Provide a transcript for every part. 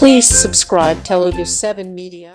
Please subscribe Telugu 7 Media.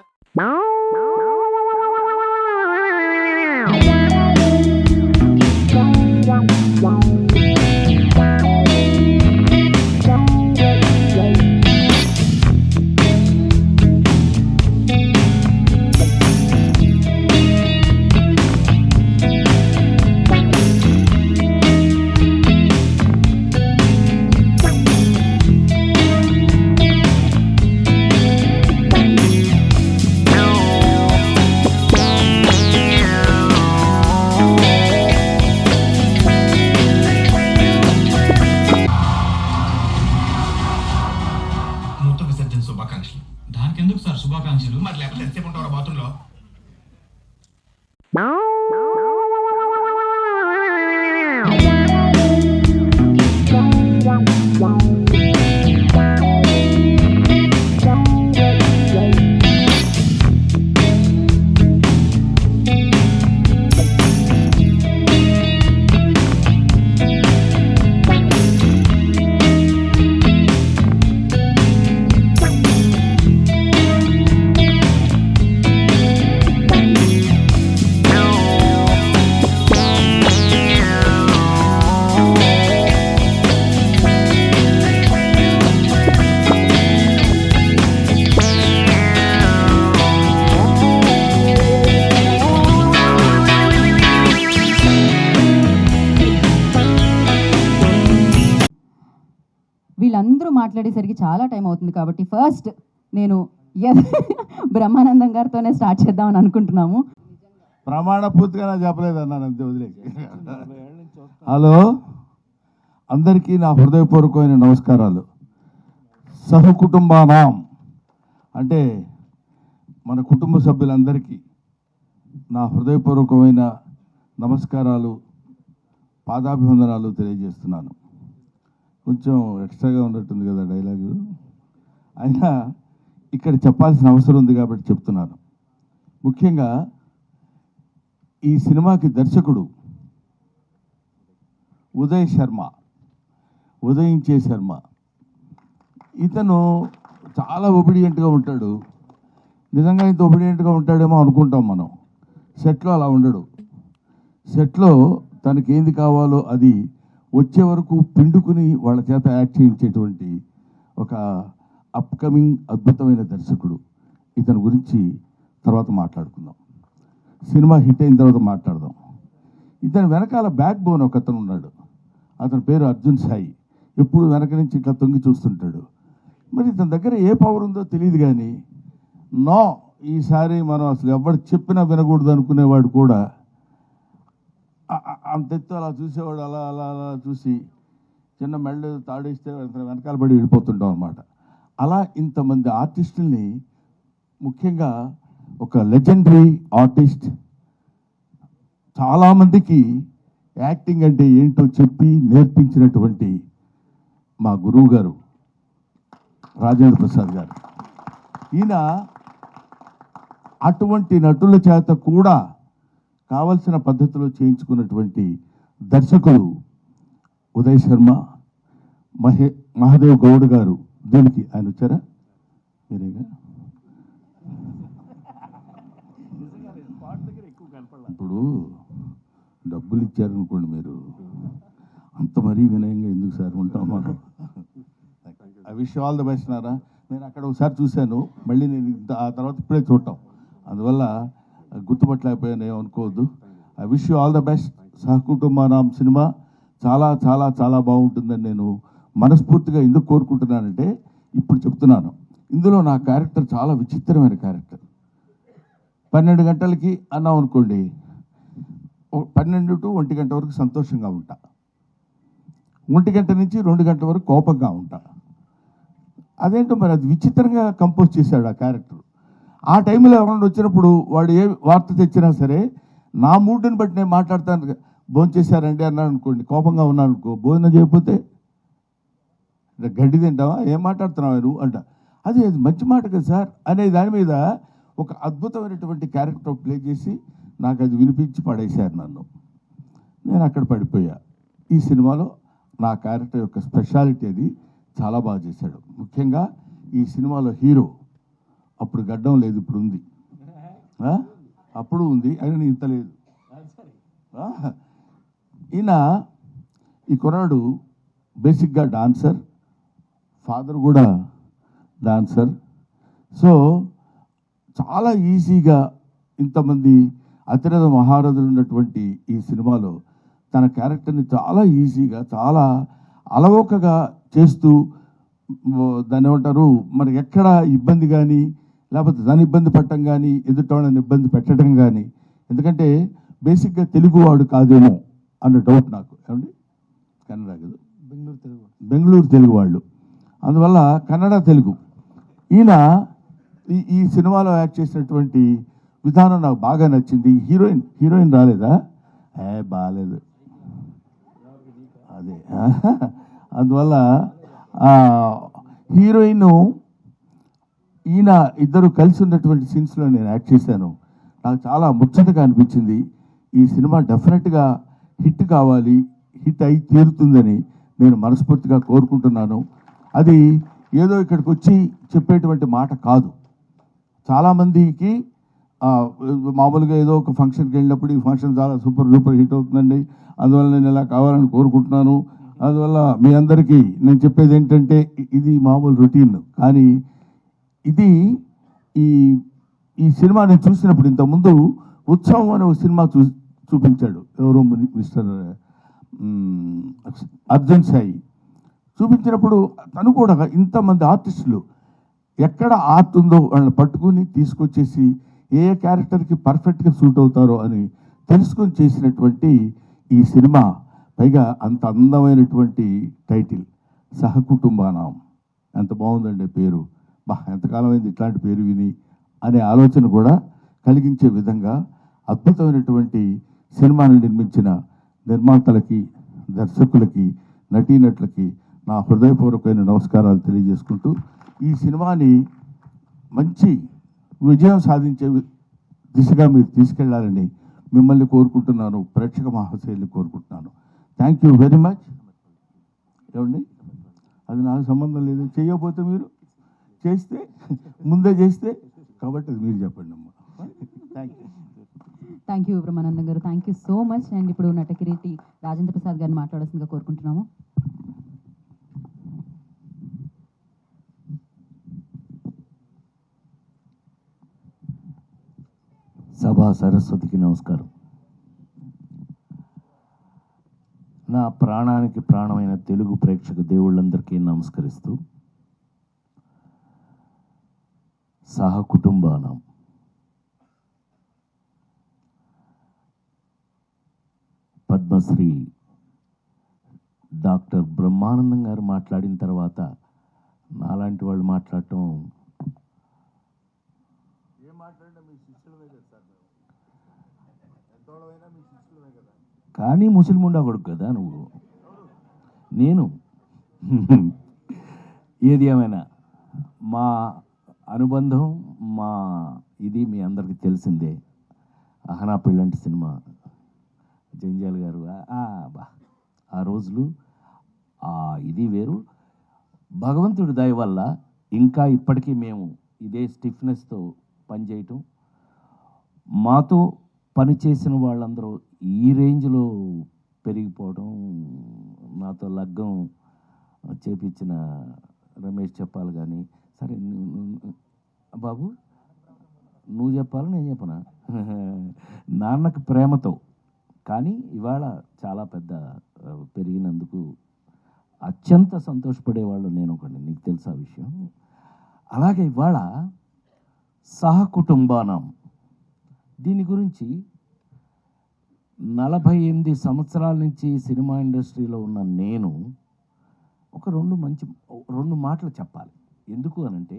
శుభాకాంక్షలు. దానికి ఎందుకు సార్ శుభాకాంక్షలు? మరి లేకపోతే ఎంతసేపు ఉంటారా బాత్రూంలో? వీళ్ళందరూ మాట్లాడేసరికి చాలా టైం అవుతుంది కాబట్టి ఫస్ట్ నేను బ్రహ్మానందం గారితోనే స్టార్ట్ చేద్దామని అనుకుంటున్నాము. ప్రమాణ పూర్తిగా చెప్పలేదన్నాను అంతే, వదిలే. హలో, అందరికీ నా హృదయపూర్వకమైన నమస్కారాలు. సహకుటుంబానాం అంటే మన కుటుంబ సభ్యులందరికీ నా హృదయపూర్వకమైన నమస్కారాలు, పాదాభివందనాలు తెలియజేస్తున్నాను. కొంచెం ఎక్స్ట్రాగా ఉన్నట్టుంది కదా డైలాగు, అయినా ఇక్కడ చెప్పాల్సిన అవసరం ఉంది కాబట్టి చెప్తున్నాను. ముఖ్యంగా ఈ సినిమాకి దర్శకుడు ఉదయించే శర్మ. ఇతను చాలా ఒబిడియంట్గా ఉంటాడు. నిజంగా ఇంత ఒబిడియంట్గా ఉంటాడేమో అనుకుంటాం మనం. సెట్లో అలా ఉండడు. సెట్లో తనకి ఏంది కావాలో అది వచ్చే వరకు పిండుకుని వాళ్ళ చేత యాక్ట్ చేయించేటువంటి ఒక అప్కమింగ్ అద్భుతమైన దర్శకుడు. ఇతని గురించి తర్వాత మాట్లాడుకుందాం. సినిమా హిట్ అయిన తర్వాత మాట్లాడదాం. ఇతని వెనకాల బ్యాక్ బోన్ ఒక అతను ఉన్నాడు. అతని పేరు అర్జున్ సాయి. ఎప్పుడు వెనక నుంచి ఇట్లా తొంగి చూస్తుంటాడు. మరి ఇతని దగ్గర ఏ పవర్ ఉందో తెలియదు, కానీ ఈసారి మనం అసలు ఎవరు చెప్పినా వినకూడదు అనుకునేవాడు కూడా అంత ఎత్తు అలా చూసేవాడు. అలా అలా అలా చూసి చిన్న మెళ్ళు తాడేస్తే వెనకాల పడి వెళ్ళిపోతుంటాం అనమాట. అలా ఇంతమంది ఆర్టిస్టుల్ని, ముఖ్యంగా ఒక లెజెండరీ ఆర్టిస్ట్, చాలామందికి యాక్టింగ్ అంటే ఏంటో చెప్పి నేర్పించినటువంటి మా గురువు గారు రాజేంద్ర ప్రసాద్ గారు. ఈయన అటువంటి నటుల చేత కూడా కావలసిన పద్ధతిలో చేయించుకున్నటువంటి దర్శకుడు ఉదయ్ శర్మ. మహాదేవ్ గౌడ్ గారు, దీనికి ఆయన వచ్చారా? మీరేగా. ఇప్పుడు డబ్బులు ఇచ్చారనుకోండి, మీరు అంత మరీ వినయంగా ఎందుకు సార్ ఉంటాం మనం. I wish all the best Nara. నేను అక్కడ ఒకసారి చూశాను, మళ్ళీ నేను ఆ తర్వాత ఇప్పుడే చూడటం, అందువల్ల గుర్తుపట్టలేకపోయాను, ఏమనుకోవద్దు. I wish you all the best. Sahakutumbanam cinema చాలా చాలా చాలా బాగుంటుందని నేను మనస్ఫూర్తిగా ఎందుకు కోరుకుంటున్నానంటే, ఇప్పుడు చెప్తున్నాను, ఇందులో నా క్యారెక్టర్ చాలా విచిత్రమైన క్యారెక్టర్. 12 గంటలకి అన్నాం అనుకోండి, 12 to 1 గంట వరకు సంతోషంగా ఉంటా, 1 గంట నుంచి 2 గంటల వరకు కోపంగా ఉంటా. అదేంటో మరి అది విచిత్రంగా కంపోజ్ చేశాడు ఆ క్యారెక్టర్. ఆ టైంలో ఎవరైనా వచ్చినప్పుడు వాడు ఏ వార్త తెచ్చినా సరే నా మూడ్ని బట్టి నేను మాట్లాడతాను. భోజనం చేశారండి అన్నాడు అనుకోండి, కోపంగా ఉన్నాను అనుకో, భోజనం చేయకపోతే గడ్డి తింటావా, ఏం మాట్లాడుతున్నావు నువ్వు అంట. అది మంచి మాట కదా సార్ అనే దాని మీద ఒక అద్భుతమైనటువంటి క్యారెక్టర్ ప్లే చేసి నాకు అది వినిపించి పడేశారు నన్ను. నేను అక్కడ పడిపోయా. ఈ సినిమాలో నా క్యారెక్టర్ యొక్క స్పెషాలిటీ అది చాలా బాగా చేశాడు. ముఖ్యంగా ఈ సినిమాలో హీరో. అప్పుడు గడ్డం లేదు, ఇప్పుడు ఉంది. అప్పుడు ఉంది, అయినా ఇంత లేదు. ఈయన ఈ కుర్రాడు బేసిక్గా డాన్సర్, ఫాదర్ కూడా డాన్సర్. సో చాలా ఈజీగా ఇంతమంది అతిరథ మహారథులు ఉన్నటువంటి ఈ సినిమాలో తన క్యారెక్టర్ని చాలా ఈజీగా, చాలా అలవోకగా చేస్తూ, దాన్ని ఏమంటారు, మరి ఎక్కడ ఇబ్బంది కానీ, లేకపోతే దాన్ని ఇబ్బంది పెట్టడం కానీ, ఎదుటోళ్ళని ఇబ్బంది పెట్టడం కానీ. ఎందుకంటే బేసిక్గా తెలుగువాడు కాదేమో అన్న డౌట్ నాకు. ఏమండి, కన్నడ కదా, బెంగళూరు తెలుగు వాళ్ళు, అందువల్ల కన్నడ తెలుగు. ఈయన ఈ సినిమాలో యాక్ట్ చేసినటువంటి విధానం నాకు బాగా నచ్చింది. హీరోయిన్ రాలేదా? బాగాలేదు అదే. అందువల్ల హీరోయిన్ ఈయన ఇద్దరు కలిసి ఉన్నటువంటి సీన్స్లో నేను యాక్ట్ చేశాను. నాకు చాలా ముచ్చటగా అనిపించింది. ఈ సినిమా డెఫినెట్గా హిట్ కావాలి, హిట్ అయి తీరుతుందని నేను మనస్ఫూర్తిగా కోరుకుంటున్నాను. అది ఏదో ఇక్కడికి వచ్చి చెప్పేటువంటి మాట కాదు. చాలామందికి మామూలుగా ఏదో ఒక ఫంక్షన్కి వెళ్ళినప్పుడు ఈ ఫంక్షన్ చాలా సూపర్ డూపర్ హిట్ అవుతుందండి, అందువల్ల నేను ఇలా కావాలని కోరుకుంటున్నాను. అందువల్ల మీ అందరికీ నేను చెప్పేది ఏంటంటే, ఇది మామూలు రొటీన్. కానీ ఇది ఈ సినిమా నేను చూసినప్పుడు, ఇంతకుముందు ఉత్సవం అనే ఒక సినిమా చూపించాడు ఎవరో మిస్టర్ అర్జున్ సాయి. చూపించినప్పుడు తను కూడా ఇంతమంది ఆర్టిస్టులు ఎక్కడ ఆర్ట్ ఉందో వాళ్ళని పట్టుకుని తీసుకొచ్చేసి ఏ క్యారెక్టర్కి పర్ఫెక్ట్గా సూట్ అవుతారో అని తెలుసుకొని చేసినటువంటి ఈ సినిమా, పైగా అంత అందమైనటువంటి టైటిల్ సహకుటుంబానాం. ఎంత బాగుందండి పేరు. ఎంతకాలం అయింది ఇట్లాంటి పేరు విని అనే ఆలోచన కూడా కలిగించే విధంగా అద్భుతమైనటువంటి సినిమాని నిర్మించిన నిర్మాతలకి, దర్శకులకి, నటీనటులకి నా హృదయపూర్వకమైన నమస్కారాలు తెలియజేసుకుంటూ, ఈ సినిమాని మంచి విజయం సాధించే దిశగా మీరు తీసుకెళ్లాలని మిమ్మల్ని కోరుకుంటున్నాను, ప్రేక్షక మహాశైలిని కోరుకుంటున్నాను. Thank you very much. ఏమండి, అది నాకు సంబంధం లేదు. చేయకపోతే మీరు చేస్తే, ముందే చేస్తే, కాబట్టి అది మీరు చెప్పండి అమ్మా. థ్యాంక్ యూ బ్రహ్మానందం గారు, thank you so much. And ఇప్పుడు నటకిరీటి రాజేంద్ర ప్రసాద్ గారిని మాట్లాడాల్సిందిగా కోరుకుంటున్నాము. సభా సరస్వతికి నమస్కారం. నా ప్రాణానికి ప్రాణమైన తెలుగు ప్రేక్షక దేవుళ్ళందరికీ నమస్కరిస్తూ, సహకుటుంబానం పద్మశ్రీ డాక్టర్ బ్రహ్మానందం గారు మాట్లాడిన తర్వాత నాలాంటి వాళ్ళు మాట్లాడటం కానీ ముస్లిముండా కొడుకు కదా నువ్వు. నేను ఏది ఏమైనా మా అనుబంధం, మా ఇది మీ అందరికీ తెలిసిందే. అహనా పెళ్ళంటి సినిమా, జంజాల్ గారు, ఆ రోజులు ఇది వేరు. భగవంతుడి దయ వల్ల ఇంకా ఇప్పటికీ మేము ఇదే స్టిఫ్నెస్తో పనిచేయటం, మాతో పనిచేసిన వాళ్ళందరూ ఈ రేంజ్లో పెరిగిపోవడం, నాతో లగ్గం చేపించిన రమేష్ చెప్పాలి. కానీ సరే బాబు నువ్వు చెప్పాలి, నేను చెప్పనా? నాన్నకు ప్రేమతో. కానీ ఇవాళ చాలా పెద్ద పెరిగినందుకు అత్యంత సంతోషపడేవాళ్ళు నేను ఒకటి, నీకు తెలుసా విషయం. అలాగే ఇవాళ సహకుటుంబానం, దీని గురించి 48 సంవత్సరాల నుంచి సినిమా ఇండస్ట్రీలో ఉన్న నేను ఒక రెండు మాటలు చెప్పాలి. ఎందుకు అనంటే,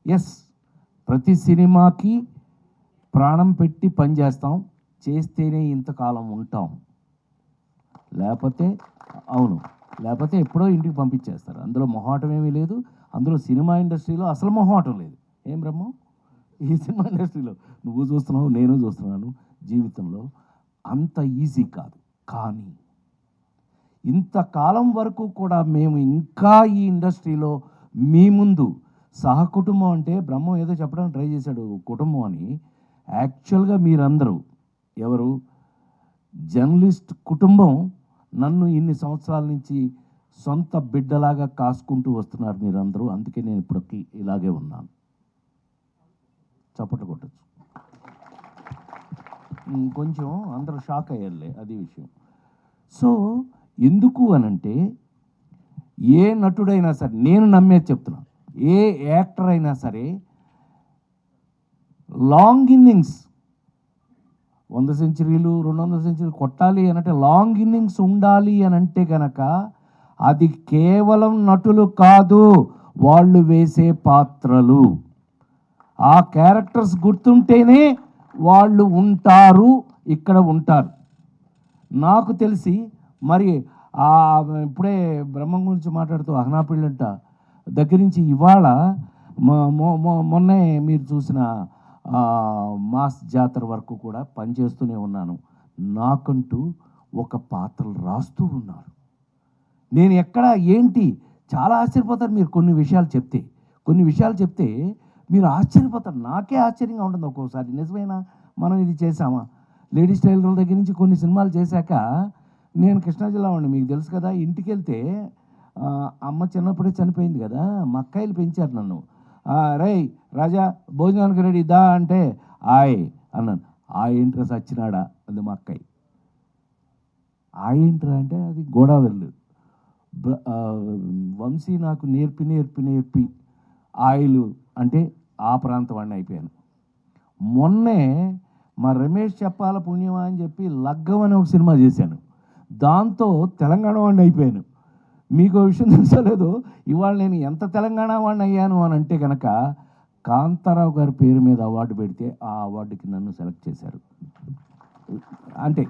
ఎస్, ప్రతి సినిమాకి ప్రాణం పెట్టి పనిచేస్తాం, చేస్తేనే ఇంతకాలం ఉంటాం, లేకపోతే ఎప్పుడో ఇంటికి పంపించేస్తారు. అందులో మొహాటం ఏమీ లేదు. అందులో సినిమా ఇండస్ట్రీలో అసలు మొహాటం లేదు. ఏం బ్రహ్మ, ఈ సినిమా ఇండస్ట్రీలో నువ్వు చూస్తున్నావు, నేను చూస్తున్నాను, జీవితంలో అంత ఈజీ కాదు. కానీ ఇంతకాలం వరకు కూడా మేము ఇంకా ఈ ఇండస్ట్రీలో మీ ముందు సహకుటుంబం అంటే బ్రహ్మం ఏదో చెప్పడానికి ట్రై చేశాడు కుటుంబం అని. యాక్చువల్గా మీరందరూ ఎవరు జర్నలిస్ట్ కుటుంబం నన్ను ఇన్ని సంవత్సరాల నుంచి సొంత బిడ్డలాగా కాసుకుంటూ వస్తున్నారు మీరందరూ. అందుకే నేను ఇప్పటికి ఇలాగే ఉన్నాను. చప్పట్లు కొట్టచ్చు. కొంచెం అందరూ షాక్ అయ్యారులే, అది విషయం. సో ఎందుకు అనంటే ఏ నటుడైనా సరే, నేను నమ్మేది చెప్తున్నా, ఏ యాక్టర్ అయినా సరే లాంగ్ ఇన్నింగ్స్ 100 సెంచరీలు 200 సెంచరీలు కొట్టాలి అనంటే లాంగ్ ఇన్నింగ్స్ ఉండాలి అని అంటే కనుక అది కేవలం నటులు కాదు, వాళ్ళు వేసే పాత్రలు. ఆ క్యారెక్టర్స్ గుర్తుంటేనే వాళ్ళు ఉంటారు, ఇక్కడ ఉంటారు. నాకు తెలిసి మరి ఇప్పుడే బ్రహ్మం గురించి మాట్లాడుతూ అహనా పెళ్ళంట దగ్గర నుంచి ఇవాళ మొన్నే మీరు చూసిన మాస్ జాతర వరకు కూడా పనిచేస్తూనే ఉన్నాను. నాకంటూ ఒక పాత్రలు రాస్తూ ఉన్నారు. నేను ఎక్కడ ఏంటి చాలా ఆశ్చర్యపోతారు మీరు కొన్ని విషయాలు చెప్తే మీరు ఆశ్చర్యపోతారు. నాకే ఆశ్చర్యంగా ఉంటుంది ఒక్కోసారి. నిజమైనా మనం ఇది చేసామా? లేడీస్ టైలర్ల దగ్గర నుంచి కొన్ని సినిమాలు చేశాక నేను కృష్ణా జిల్లా వాడిని, మీకు తెలుసు కదా. ఇంటికి వెళ్తే అమ్మ చిన్నప్పుడే చనిపోయింది కదా, మా అక్కాయిలు పెంచారు నన్ను. రేయ్ రాజా భోజనానికి రెడీ దా అంటే ఆయ్ అన్నాను. ఏంట్రా సచ్చినాడా అది మా అక్కయ్య. ఏంట్రా అంటే అది గోదావరి. వంశీ నాకు నేర్పి ఆయిల్ అంటే ఆ ప్రాంతం వాడిని అయిపోయాను. మొన్నే మా రమేష్ చెప్పాల పుణ్యమా అని చెప్పి లగ్గం అనే ఒక సినిమా చేశాను. దాంతో తెలంగాణ వాడిని అయిపోయాను. మీకు విషయం తెలుసలేదు, ఇవాళ నేను ఎంత తెలంగాణ వాడిని అయ్యాను అని అంటే కనుక కాంతారావు గారి పేరు మీద అవార్డు పెడితే ఆ అవార్డుకి నన్ను సెలెక్ట్ చేశారు. అంటే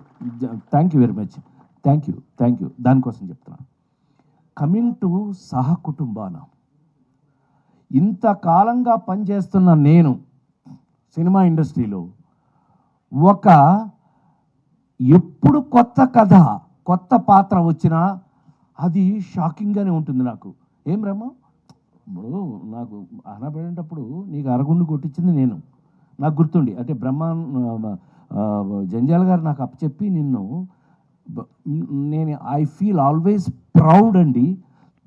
thank you very much, thank you. దానికోసం చెప్తున్నాను. కమింగ్ టు సహకుటుంబాన, ఇంతకాలంగా పనిచేస్తున్న నేను సినిమా ఇండస్ట్రీలో ఎప్పుడు కొత్త కథ కొత్త పాత్ర వచ్చినా అది షాకింగ్గానే ఉంటుంది నాకు. ఏం బ్రహ్మ, ఇప్పుడు నాకు అనబడేటప్పుడు నీకు అరగుండు కొట్టించింది నేను, నాకు గుర్తుండి. అంటే జంజాల గారు నాకు అప్పచెప్పి నేను ఐ ఫీల్ ఆల్వేస్ ప్రౌడ్ అండి.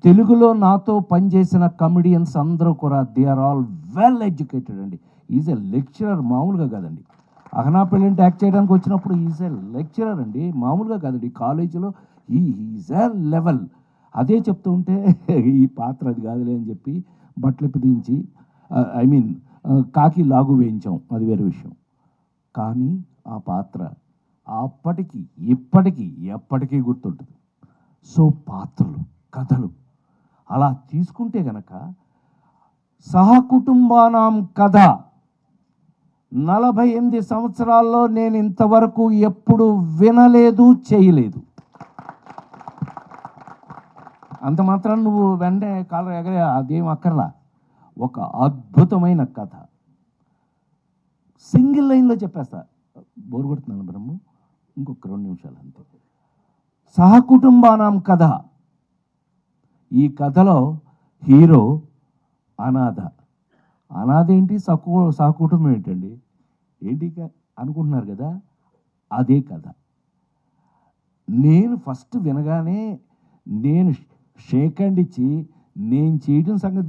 తెలుగులో నాతో పనిచేసిన కమెడియన్స్ అందరూ కూడా they are all well educated అండి. ఈజ్ ఎ లెక్చరర్, మామూలుగా కాదండి. అహనా పెళ్ళంటే యాక్ట్ చేయడానికి వచ్చినప్పుడు ఈజ్ ఎ లెక్చరర్ అండి, మామూలుగా కాదండి. కాలేజీలో ఈజ్ ఎ లెవెల్. అదే చెప్తూ ఉంటే ఈ పాత్ర అది కాదులే అని చెప్పి బట్టలు పిదించి కాకి లాగు వేయించాం, అది వేరే విషయం. కానీ ఆ పాత్ర అప్పటికి ఇప్పటికీ ఎప్పటికీ గుర్తుంటుంది. సో పాత్రలు కథలు అలా తీసుకుంటే గనక సహకుటుంబానాం కథ 48 సంవత్సరాల్లో నేను ఇంతవరకు ఎప్పుడు వినలేదు, చేయలేదు. అంత మాత్రం నువ్వు వెంటనే కాలర్ ఎగరే అదేం అక్కర్లా. ఒక అద్భుతమైన కథ సింగిల్ లైన్లో చెప్పేస్తా. బోరు కొడుతున్నాను బ్రహ్మ, ఇంకొక 2 నిమిషాలు అంతే. సహకుటుంబానాం కథ. ఈ కథలో హీరో అనాథ. అనాథ ఏంటి, సహకుటుంబం ఏంటండి, ఏంటి అనుకుంటున్నారు కదా, అదే కథ. నేను ఫస్ట్ వినగానే నేను షేక్ హ్యాండ్ ఇచ్చి నేను చేయడం సంగతి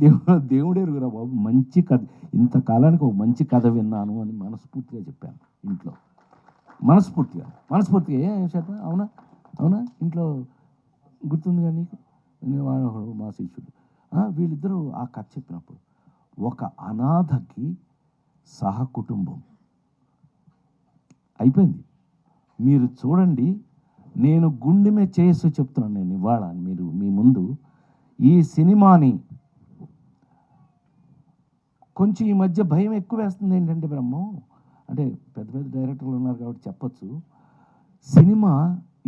దేవుడే ఎరుగురా బాబు, మంచి కథ, ఇంతకాలానికి ఒక మంచి కథ విన్నాను అని మనస్ఫూర్తిగా చెప్పాను ఇంట్లో. మనస్ఫూర్తిగా ఏం చేద్దాం, అవునా ఇంట్లో గుర్తుంది కానీ నీకు, మా శిష్యుడు వీళ్ళిద్దరూ ఆ కథ చెప్పినప్పుడు ఒక అనాథకి సహకుటుంబం అయిపోయింది. మీరు చూడండి, నేను గుండె మీద చేసి చెప్తున్నాను. నేను ఇవాళ మీ ముందు ఈ సినిమాని కొంచెం ఈ మధ్య భయం ఎక్కువ వేస్తుంది. ఏంటంటే బ్రహ్మం అంటే పెద్ద డైరెక్టర్లు ఉన్నారు కాబట్టి చెప్పచ్చు, సినిమా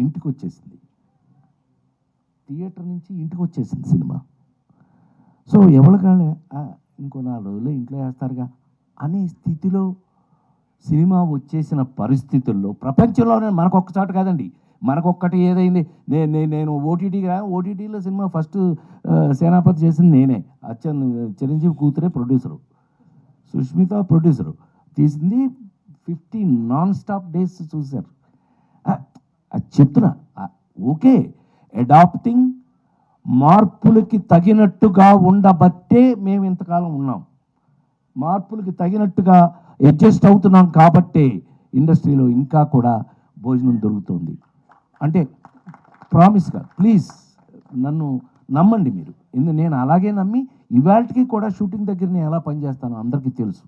ఇంటికి వచ్చేసింది, థియేటర్ నుంచి ఇంటికి వచ్చేసింది సినిమా. సో ఎవరికాళ్ళే ఇంకో 4 రోజుల్లో ఇంట్లో వేస్తారుగా అనే స్థితిలో సినిమా వచ్చేసిన పరిస్థితుల్లో ప్రపంచంలోనే మనకు ఒక్కసారి కాదండి, మనకొక్కటి ఏదైంది నేను ఓటీటీలో సినిమా ఫస్ట్ సేనాపతి చేసింది నేనే. చిరంజీవి కూతురే ప్రొడ్యూసరు, సుష్మిత ప్రొడ్యూసరు, తీసింది 50 నాన్ స్టాప్ డేస్ చూశారు. అది చెప్తున్నా. ఓకే, అడాప్టింగ్, మార్పులకి తగినట్టుగా ఉండబట్టే మేము ఇంతకాలం ఉన్నాం. మార్పులకి తగినట్టుగా అడ్జస్ట్ అవుతున్నాం కాబట్టే ఇండస్ట్రీలో ఇంకా కూడా భోజనం దొరుకుతుంది. అంటే ప్రామిస్గా ప్లీజ్ నన్ను నమ్మండి మీరు. నేను అలాగే నమ్మి ఇవాళకి కూడా షూటింగ్ దగ్గర నేను ఎలా పనిచేస్తానో అందరికీ తెలుసు.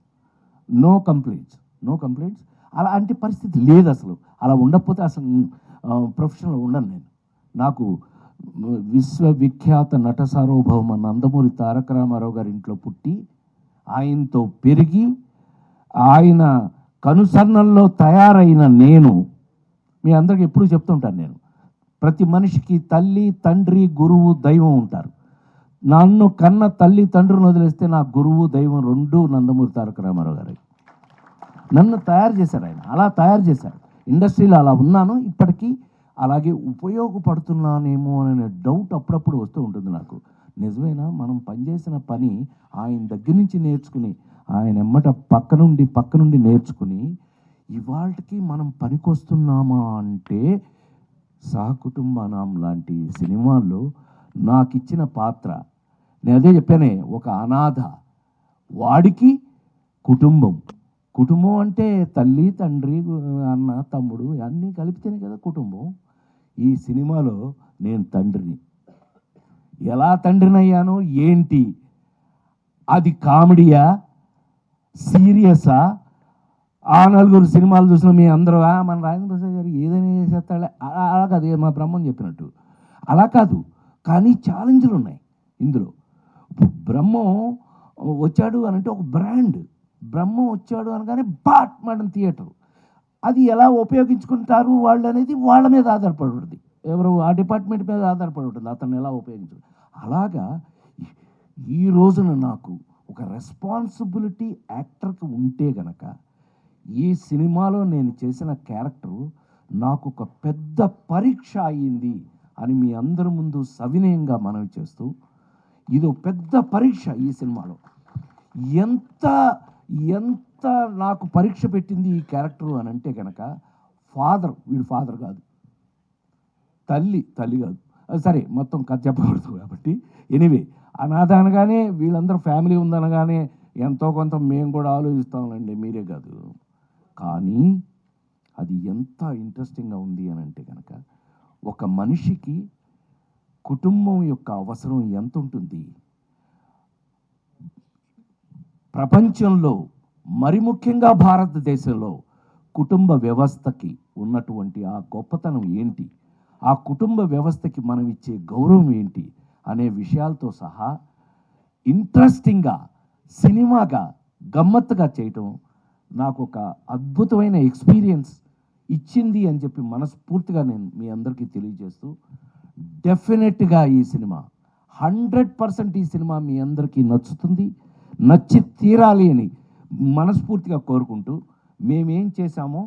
No complaints. అలాంటి పరిస్థితి లేదు అసలు. అలా ఉండకపోతే అసలు ప్రొఫెషనల్ ఉండను నేను. నాకు విశ్వవిఖ్యాత నట సార్వభౌమ నందమూరి తారక రామారావు గారి ఇంట్లో పుట్టి ఆయనతో పెరిగి ఆయన కనుసన్నల్లో తయారైన నేను మీ అందరికి ఎప్పుడూ చెప్తుంటాను. నేను ప్రతి మనిషికి తల్లి, తండ్రి, గురువు, దైవం ఉంటారు. నన్ను కన్న తల్లి తండ్రిని వదిలేస్తే నా గురువు, దైవం రెండూ నందమూరి తారక రామారావు గారు. నన్ను తయారు చేశారు ఆయన, అలా తయారు చేశారు. ఇండస్ట్రీలో అలా ఉన్నాను, ఇప్పటికీ అలాగే ఉపయోగపడుతున్నానేమో అనే డౌట్ అప్పుడప్పుడు వస్తూ ఉంటుంది నాకు. నిజమేనా, మనం పనిచేసిన పని ఆయన దగ్గర నుంచి నేర్చుకుని, ఆయన ఎమ్మట పక్క నుండి నేర్చుకుని ఇవాళకి మనం పనికొస్తున్నామా అంటే సహకుటుంబనాం లాంటి సినిమాల్లో నాకు ఇచ్చిన పాత్ర, నేను అదే చెప్పానే, ఒక అనాథ వాడికి కుటుంబం అంటే తల్లి, తండ్రి, అన్న, తమ్ముడు అన్నీ కలిపితేనే కదా కుటుంబం. ఈ సినిమాలో నేను తండ్రిని. ఎలా తండ్రిని అయ్యానో ఏంటి, అది కామెడీయా, సీరియసా? ఆ నలుగురు సినిమాలు చూసిన మీ అందరూ మన రాజేంద్ర ప్రసాద్ గారు ఏదైనా చేస్తాడే, అలా కాదు, మా బ్రహ్మం చెప్పినట్టు అలా కాదు. కానీ ఛాలెంజ్లు ఉన్నాయి ఇందులో. బ్రహ్మం వచ్చాడు అని అంటే ఒక బ్రాండ్. బ్రహ్మం వచ్చాడు అనగానే బాట్ మేడం థియేటర్. అది ఎలా ఉపయోగించుకుంటారు వాళ్ళు అనేది వాళ్ళ మీద ఆధారపడి ఉంటుంది, ఎవరు ఆ డిపార్ట్మెంట్ మీద ఆధారపడి ఉంటుంది అతన్ని ఎలా ఉపయోగించారు. అలాగా ఈ రోజున నాకు ఒక రెస్పాన్సిబిలిటీ యాక్టర్కి ఉంటే గనక ఈ సినిమాలో నేను చేసిన క్యారెక్టరు నాకు ఒక పెద్ద పరీక్ష అయ్యింది అని మీ అందరి ముందు సవినయంగా మనవి చేస్తూ, ఇది పెద్ద పరీక్ష ఈ సినిమాలో. ఎంత నాకు పరీక్ష పెట్టింది ఈ క్యారెక్టరు అని అంటే కనుక, వీడు ఫాదర్ కాదు, తల్లి కాదు, సరే మొత్తం కథ చెప్పకూడదు కాబట్టి ఎనీవే, అనాథ అనగానే వీళ్ళందరూ ఫ్యామిలీ ఉందనగానే ఎంతో కొంత మేము కూడా ఆలోచిస్తామండి, మీరే కాదు. కానీ అది ఎంత ఇంట్రెస్టింగ్గా ఉంది అని అంటే కనుక, ఒక మనిషికి కుటుంబం యొక్క అవసరం ఎంత ఉంటుంది, ప్రపంచంలో మరి ముఖ్యంగా భారతదేశంలో కుటుంబ వ్యవస్థకి ఉన్నటువంటి ఆ గొప్పతనం ఏంటి, ఆ కుటుంబ వ్యవస్థకి మనం ఇచ్చే గౌరవం ఏంటి అనే విషయాలతో సహా ఇంట్రెస్టింగ్గా సినిమాగా గమ్మత్తుగా చేయటం నాకు ఒక అద్భుతమైన ఎక్స్పీరియన్స్ ఇచ్చింది అని చెప్పి మనస్ఫూర్తిగా నేను మీ అందరికీ తెలియజేస్తూ, డెఫినెట్గా ఈ సినిమా 100% ఈ సినిమా మీ అందరికీ నచ్చుతుంది, నచ్చి తీరాలి అని మనస్ఫూర్తిగా కోరుకుంటూ, మేమేం చేశామో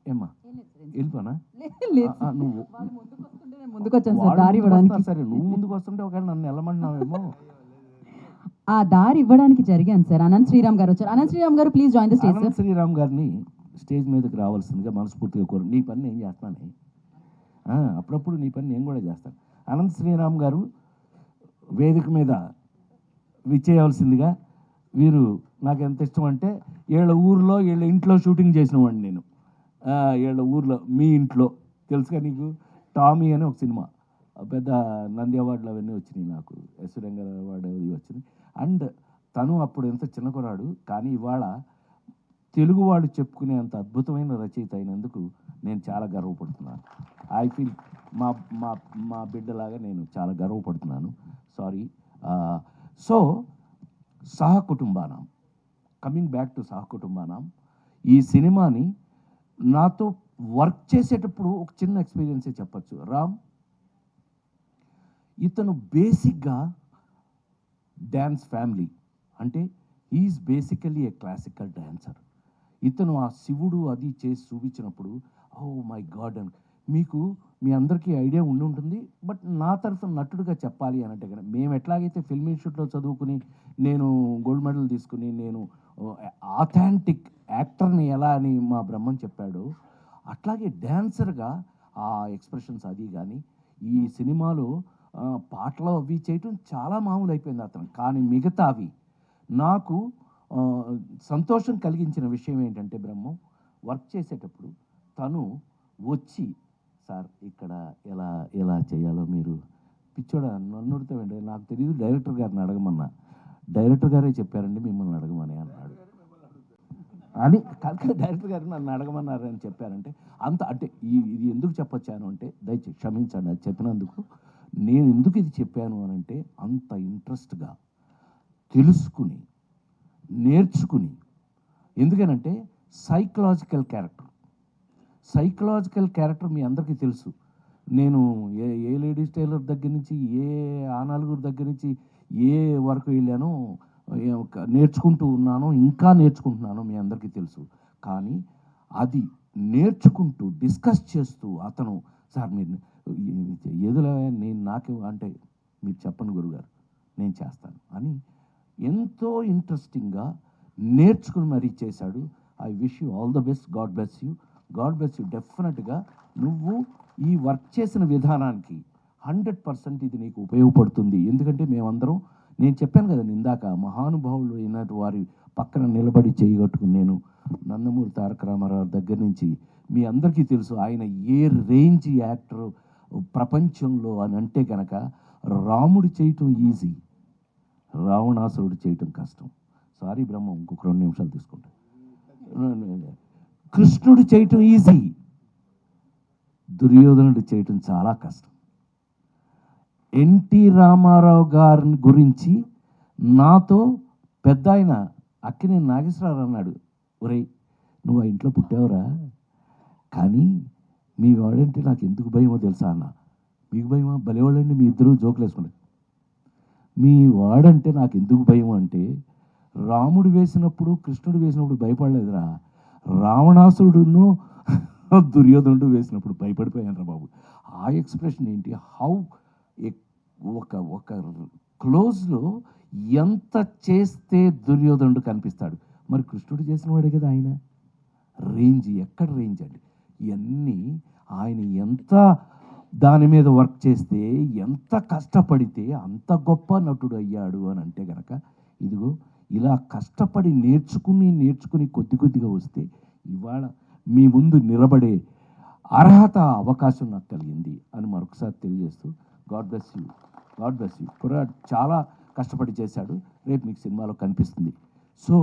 ఏమ్మా వెళ్ళిపోనా నువ్వు ముందుకు వచ్చాను సార్ దారి ఇవ్వడానికి. సరే నువ్వు ముందుకు వస్తుంటే ఒకవేళ నన్ను వెళ్ళమంటున్నావేమో. ఆ దారి ఇవ్వడానికి జరిగాను సార్. అనంత్ శ్రీరామ్ గారు వచ్చారు. అనంత్ శ్రీరామ్ గారు please join the stage. Anant Sriram గారిని స్టేజ్ మీదకి రావాల్సిందిగా మనస్ఫూర్తిగా కోరు. నీ పని నేను చేస్తానే, అప్పుడప్పుడు నీ పని నేను కూడా చేస్తాను. అనంత్ శ్రీరామ్ గారు వేదిక మీద విచ్చేయవలసిందిగా. వీరు నాకు ఎంత ఇష్టం అంటే, వీళ్ళ ఇంట్లో షూటింగ్ చేసిన వాడిని నేను. వీళ్ళ ఊర్లో, మీ ఇంట్లో తెలుసుగా నీకు, టామీ అని ఒక సినిమా, పెద్ద నంది అవార్డులు అవన్నీ వచ్చినాయి నాకు, ఎస్ రంగారావు అవార్డు అవి వచ్చినాయి. అండ్ తను అప్పుడు ఎంత చిన్న కురాడు, కానీ ఇవాళ తెలుగువాడు చెప్పుకునే అంత అద్భుతమైన రచయిత అయినందుకు నేను చాలా గర్వపడుతున్నాను. ఐ ఫీల్ మా బిడ్డలాగా నేను చాలా గర్వపడుతున్నాను. Sorry. So Sahakutumbanam, coming back to Sahakutumbanam, ఈ సినిమాని నాతో వర్క్ చేసేటప్పుడు ఒక చిన్న ఎక్స్పీరియన్సే చెప్పచ్చు. రామ్ ఇతను బేసిక్గా డ్యాన్స్ ఫ్యామిలీ, అంటే is basically a classical dancer. ఇతను ఆ శివుడు అది చేసి చూపించినప్పుడు ఓ మై గాడ్ అని మీకు మీ అందరికీ ఐడియా ఉండి ఉంటుంది. బట్ నా తరఫున నటుడుగా చెప్పాలి అని అంటే కనుక మేము ఎట్లాగైతే ఫిల్మ్ ఇన్స్టిట్యూట్లో చదువుకుని నేను గోల్డ్ మెడల్ తీసుకుని నేను ఆథెంటిక్ యాక్టర్ని ఎలా అని మా బ్రహ్మం చెప్పాడు, అట్లాగే డ్యాన్సర్గా ఆ ఎక్స్ప్రెషన్స్ అది కానీ ఈ సినిమాలో పాటలు అవి చేయటం చాలా మామూలు అయిపోయింది అతను. కానీ మిగతావి నాకు సంతోషం కలిగించిన విషయం ఏంటంటే బ్రహ్మం వర్క్ చేసేటప్పుడు తను వచ్చి సార్ ఇక్కడ ఎలా ఎలా చేయాలో మీరు పిచ్చోడా నన్ను అడుగుతామండి, నాకు తెలియదు డైరెక్టర్ గారిని అడగమన్నా, డైరెక్టర్ గారే చెప్పారండి మిమ్మల్ని అడగమని అన్నాడు అని. కాదు డైరెక్టర్ గారు నన్ను అడగమన్నారు అని చెప్పారంటే అంత అంటే ఇది ఎందుకు చెప్పొచ్చాను అంటే దయచేసి క్షమించండి అది చెప్పినందుకు. నేను ఎందుకు ఇది చెప్పాను అని అంటే అంత ఇంట్రెస్ట్గా తెలుసుకుని నేర్చుకుని, ఎందుకనంటే సైకలాజికల్ క్యారెక్టర్ మీ అందరికీ తెలుసు. నేను ఏ లేడీస్ టైలర్ దగ్గర నుంచి ఏ ఆనాలుగురు దగ్గర నుంచి ఏ వరకు వెళ్ళానో నేర్చుకుంటూ ఉన్నానో ఇంకా నేర్చుకుంటున్నానో మీ అందరికీ తెలుసు. కానీ అది నేర్చుకుంటూ డిస్కస్ చేస్తూ అతను సార్ మీరు ఏదోలా నేను నాకు అంటే మీరు చెప్పండి గురుగారు నేను చేస్తాను అని ఎంతో ఇంట్రెస్టింగ్గా నేర్చుకుని మరీ చేశాడు. I wish you all the best. God bless you. డెఫినెట్గా నువ్వు ఈ వర్క్ చేసిన విధానానికి 100% ఇది నీకు ఉపయోగపడుతుంది. ఎందుకంటే మేమందరం నేను చెప్పాను కదా ఇందాక మహానుభావులు అయినట్టు వారి పక్కన నిలబడి చేయగట్టుకుని నేను నందమూరి తారక రామారావు దగ్గర నుంచి మీ అందరికీ తెలుసు ఆయన ఏ రేంజ్ యాక్టర్ ప్రపంచంలో అని అంటే కనుక రాముడు చేయటం ఈజీ, రావణాసురుడు చేయటం కష్టం. సారీ బ్రహ్మ ఇంకొక 2 నిమిషాలు తీసుకుంటా. కృష్ణుడు చేయటం ఈజీ, దుర్యోధనుడు చేయటం చాలా కష్టం. ఎన్టీ రామారావు గారి గురించి నాతో పెద్ద ఆయన అక్కినేని నాగేశ్వరరావు అన్నాడు, ఒరేయ్ నువ్వు ఆ ఇంట్లో పుట్టావురా, కానీ మీ వాడంటే నాకు ఎందుకు భయమో తెలుసా అన్న. మీకు భయమా? భలేవాళ్ళండి మీ ఇద్దరు జోకులు వేసుకుంటారు. మీ వాడంటే నాకు ఎందుకు భయం అంటే రాముడు వేసినప్పుడు కృష్ణుడు వేసినప్పుడు భయపడలేదురా, రావణాసురుడును దుర్యోధనుడు వేసినప్పుడు భయపడిపోయాను బాబు. ఆ ఎక్స్ప్రెషన్ ఏంటి, హౌ ఒక క్లోజ్లో ఎంత చేస్తే దుర్యోధనుడు కనిపిస్తాడు. మరి కృష్ణుడు చేసిన వాడే కదా ఆయన. రేంజ్ ఎక్కడ రేంజ్ అండి. ఇవన్నీ ఆయన ఎంత దాని మీద వర్క్ చేస్తే ఎంత కష్టపడితే అంత గొప్ప నటుడు అయ్యాడు అని అంటే కనుక ఇదిగో ఇలా కష్టపడి నేర్చుకుని కొద్దిగా వస్తే ఇవాళ మీ ముందు నిలబడే అర్హత అవకాశం నాకు కలిగింది అని మరొకసారి తెలియజేస్తూ గాడ్ బ్లెస్ యూ. కుర్రాడు చాలా కష్టపడి చేశాడు, రేపు మీకు సినిమాలో కనిపిస్తుంది. సో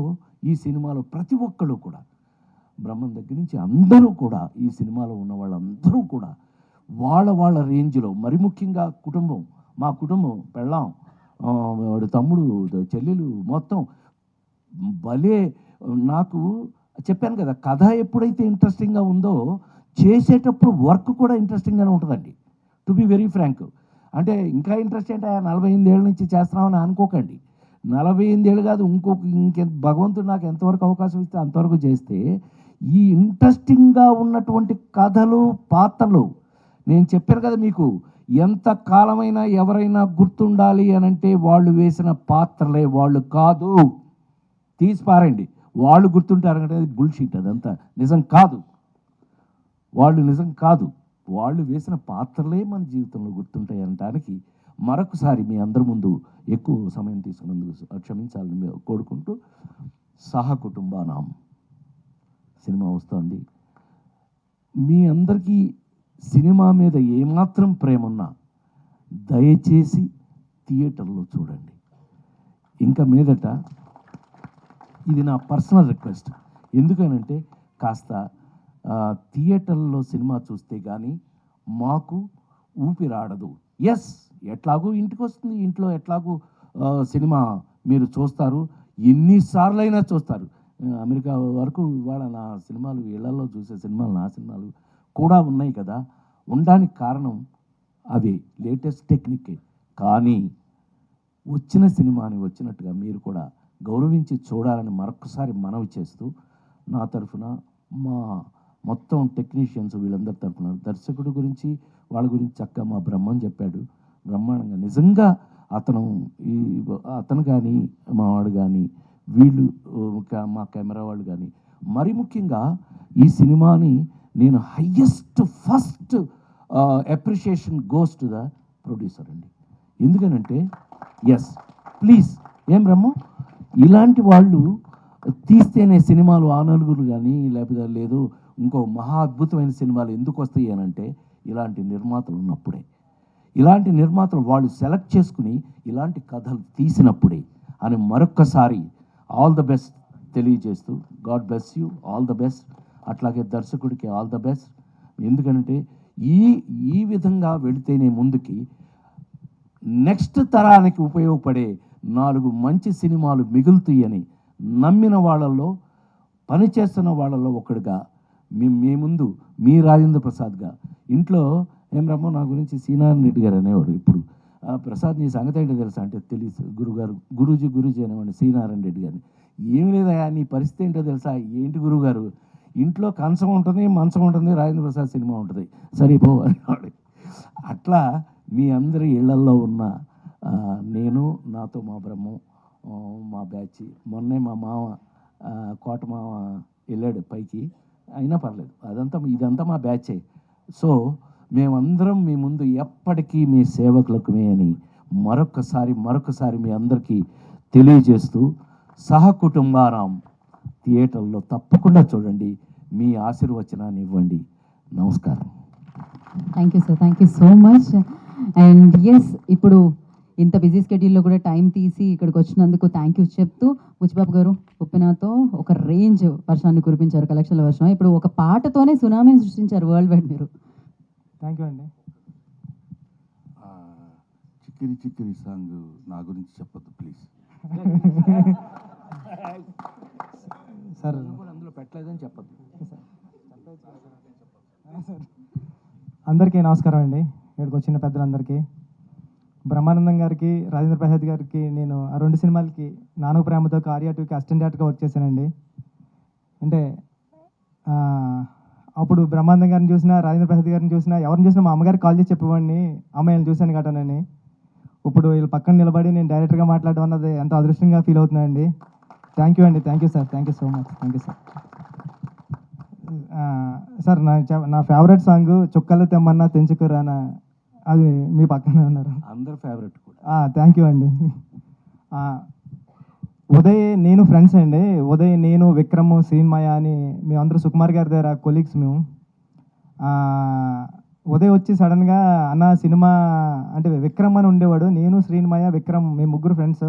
ఈ సినిమాలో ప్రతి ఒక్కళ్ళు కూడా బ్రహ్మం దగ్గర నుంచి అందరూ కూడా ఈ సినిమాలో ఉన్న వాళ్ళందరూ కూడా వాళ్ళ రేంజ్లో, మరి ముఖ్యంగా కుటుంబం, మా కుటుంబం పెళ్ళాం వాడు తమ్ముడు చెల్లెలు మొత్తం భలే. నాకు చెప్పాను కదా కథ ఎప్పుడైతే ఇంట్రెస్టింగ్గా ఉందో చేసేటప్పుడు వర్క్ కూడా ఇంట్రెస్టింగ్గానే ఉంటుందండి. To be very frank. అంటే ఇంకా ఇంట్రెస్ట్ అంటే 48 ఏళ్ళ నుంచి చేస్తున్నామని అనుకోకండి. 48 ఏళ్ళు కాదు, భగవంతుడు నాకు ఎంతవరకు అవకాశం ఇస్తే అంతవరకు చేస్తే ఈ ఇంట్రెస్టింగ్గా ఉన్నటువంటి కథలు పాత్రలు నేను చెప్పాను కదా మీకు, ఎంత కాలమైనా ఎవరైనా గుర్తుండాలి అని అంటే వాళ్ళు వేసిన పాత్రలే, వాళ్ళు కాదు. తీసిపారండి, వాళ్ళు గుర్తుంటారు అంటే అది బుల్షీట్, అదంతా నిజం కాదు. వాళ్ళు వేసిన పాత్రలే మన జీవితంలో గుర్తుంటాయి అనడానికి మరొకసారి మీ అందరి ముందు ఎక్కువ సమయం తీసుకున్నందుకు క్షమించాలని కోరుకుంటూ సహకుటుంబానాం సినిమా వస్తుంది. మీ అందరికీ సినిమా మీద ఏమాత్రం ప్రేమ ఉన్నా దయచేసి థియేటర్లో చూడండి. ఇంకా మీదట ఇది నా పర్సనల్ రిక్వెస్ట్. ఎందుకనంటే కాస్త థియేటర్లో సినిమా చూస్తే కానీ మాకు ఊపిరాడదు. ఎస్ ఎట్లాగూ ఇంటికి వస్తుంది, ఇంట్లో ఎట్లాగూ సినిమా మీరు చూస్తారు, ఎన్నిసార్లైనా చూస్తారు. అమెరికా వరకు ఇవాళ నా సినిమాలు ఇళ్లలో చూసే సినిమాలు నా సినిమాలు కూడా ఉన్నాయి కదా. ఉండడానికి కారణం అవి లేటెస్ట్ టెక్నికే. కానీ వచ్చిన సినిమాని వచ్చినట్టుగా మీరు కూడా గౌరవించి చూడాలని మరొకసారి మనవి చేస్తూ నా తరఫున మా మొత్తం టెక్నీషియన్స్ వీళ్ళందరి తరఫున దర్శకుడు గురించి వాళ్ళ గురించి చక్కగా మా బ్రహ్మం చెప్పాడు బ్రహ్మాండంగా. నిజంగా అతను కానీ మా వాడు కానీ వీళ్ళు మా కెమెరా వాళ్ళు కానీ మరి ముఖ్యంగా ఈ సినిమాని నేను first appreciation goes to the producer అండి. ఎందుకనంటే ఎస్ ప్లీజ్ ఏం బ్రహ్మం ఇలాంటి వాళ్ళు తీస్తేనే సినిమాలు ఆ నలుగురు కానీ లేకపోతే లేదు ఇంకో మహా అద్భుతమైన సినిమాలు ఎందుకు వస్తాయి అని అంటే ఇలాంటి నిర్మాతలు ఉన్నప్పుడే, ఇలాంటి నిర్మాతలు వాళ్ళు సెలెక్ట్ చేసుకుని ఇలాంటి కథలు తీసినప్పుడే అని మరొక్కసారి ఆల్ ద బెస్ట్ తెలియజేస్తూ God bless you, all the best. అట్లాగే దర్శకుడికి ఆల్ ద బెస్ట్. ఎందుకంటే ఈ విధంగా వెళితేనే ముందుకి నెక్స్ట్ తరానికి ఉపయోగపడే 4 మంచి సినిమాలు మిగులుతాయని నమ్మిన వాళ్ళల్లో పనిచేస్తున్న వాళ్ళల్లో ఒకడుగా మీ ముందు మీ రాజేంద్ర ప్రసాద్గా ఇంట్లో ఏం రమ్మో నా గురించి సీనారాయణ రెడ్డి గారు అనేవాడు. ఇప్పుడు ప్రసాద్ నీ సంగతి ఏంటో తెలుసా అంటే తెలుసు గురూజీ అనేవాడిని సీనారాయణ రెడ్డి గారిని. ఏమి లేదా నీ పరిస్థితి ఏంటో తెలుసా, ఏంటి గురువుగారు ఇంట్లో కంచం ఉంటుంది మంచం ఉంటుంది రాజేంద్ర ప్రసాద్ సినిమా ఉంటుంది సరిపో అనేవాడు. అట్లా మీ అందరి ఇళ్లల్లో ఉన్న నేను నాతో మా బ్రహ్మం మా బ్యాచ్ మొన్నే మా మామ కోట మామ వెళ్ళాడు పైకి అయినా పర్లేదు ఇదంతా మా బ్యాచే. సో మేమందరం మీ ముందు ఎప్పటికీ మీ సేవకులకుమే అని మరొకసారి మీ అందరికీ తెలియజేస్తూ సహకుటుంబారాం థియేటర్లో తప్పకుండా చూడండి, మీ ఆశీర్వచనాన్ని ఇవ్వండి. నమస్కారం. Thank you sir, thank you so much. And as ఇప్పుడు ఇంత బిజీ స్కెడ్యూల్లో కూడా టైం తీసి ఇక్కడికి వచ్చినందుకు థ్యాంక్ యూ చెప్తూ బుచ్చిబాబు గారు ఉప్పెనతో ఒక రేంజ్ వర్షాన్ని కురిపించారు, కలెక్షన్ల వర్షం. ఇప్పుడు ఒక పాటతోనే సునామీని సృష్టించారు వరల్డ్ వైడ్ మీరు. థ్యాంక్ యూ అండి. చిక్కిరి సాంగ్ నా గురించి చెప్పొద్దు ప్లీజ్ సార్. అందులో పెట్టలేదని చెప్పద్దు. అందరికీ నమస్కారం అండి. ఇక్కడికి వచ్చిన పెద్దలందరికీ, బ్రహ్మానందం గారికి, రాజేంద్ర ప్రసాద్ గారికి నేను ఆ 2 సినిమాలకి నానుగు ప్రేమతో ఆర్యా 2కి అసిస్టెంట్ డైరెక్టర్గా వర్క్ చేశానండి. అంటే అప్పుడు బ్రహ్మానందం గారిని చూసినా రాజేంద్ర ప్రసాద్ గారిని చూసినా ఎవరిని చూసినా మా అమ్మగారికి కాల్ చేసి చెప్పేవాడిని అమ్మాయిని చూశాను గటనని. ఇప్పుడు వీళ్ళు పక్కన నిలబడి నేను డైరెక్టర్గా మాట్లాడడం అన్నది ఎంతో అదృష్టంగా ఫీల్ అవుతున్నాయండి. థ్యాంక్ యూ అండి. Thank you sir. Thank you so much. Thank you sir. Sir నా ఫేవరెట్ సాంగ్ చుక్కలు తెమ్మన్నా తెంచుకురానా, అది మీ పక్కనే ఉన్నారు. అందరు ఫేవరెట్ కూడా. థ్యాంక్ యూ అండి. ఉదయ్ నేను ఫ్రెండ్స్ అండి. ఉదయ్ నేను విక్రమ్ శ్రీన్మయ అని మేమందరూ సుకుమార్ గారి దగ్గర కొలీగ్స్ మేము. ఉదయ్ వచ్చి సడన్గా అన్న సినిమా అంటే విక్రమ్ అని ఉండేవాడు, నేను శ్రీన్మయ విక్రమ్ మేము 3 ఫ్రెండ్స్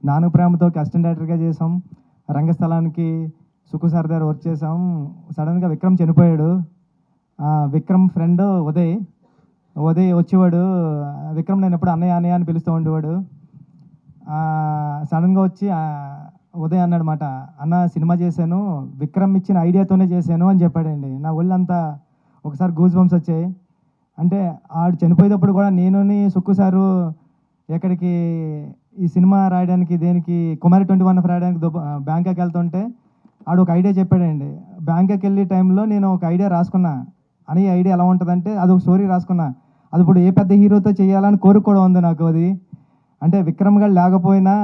నాను ప్రేమతో అసిస్టెంట్ డైరెక్టర్గా చేసాం. రంగస్థలానికి సుకు సార్ దగ్గర వర్క్ చేసాం. సడన్గా విక్రమ్ చనిపోయాడు. విక్రమ్ ఫ్రెండ్ ఉదయ్ వచ్చేవాడు. విక్రమ్ నేను ఎప్పుడు అన్నయ్య అని పిలుస్తూ ఉండేవాడు. సడన్గా వచ్చి ఉదయ్ అన్నాడు మాట, అన్న సినిమా చేశాను విక్రమ్ ఇచ్చిన ఐడియాతోనే చేశాను అని చెప్పాడండి. నా ఒళ్ళంతా ఒకసారి గూస్ బంప్స్ వచ్చాయి. అంటే ఆడు చనిపోయేటప్పుడు కూడా నేను సుక్కు సారు ఎక్కడికి ఈ సినిమా రాయడానికి దేనికి కుమారి 21 రాయడానికి బ్యాంకాక్ వెళ్తుంటే ఆడు ఒక ఐడియా చెప్పాడండి. బ్యాంకాక్ వెళ్ళే టైంలో నేను ఒక ఐడియా రాసుకున్నా. అని ఐడియా ఎలా ఉంటుందంటే అది ఒక స్టోరీ రాసుకున్నా. అది ఇప్పుడు ఏ పెద్ద హీరోతో చేయాలని కోరిక కూడా ఉంది నాకు. అది అంటే విక్రమ్ గారు లేకపోయినా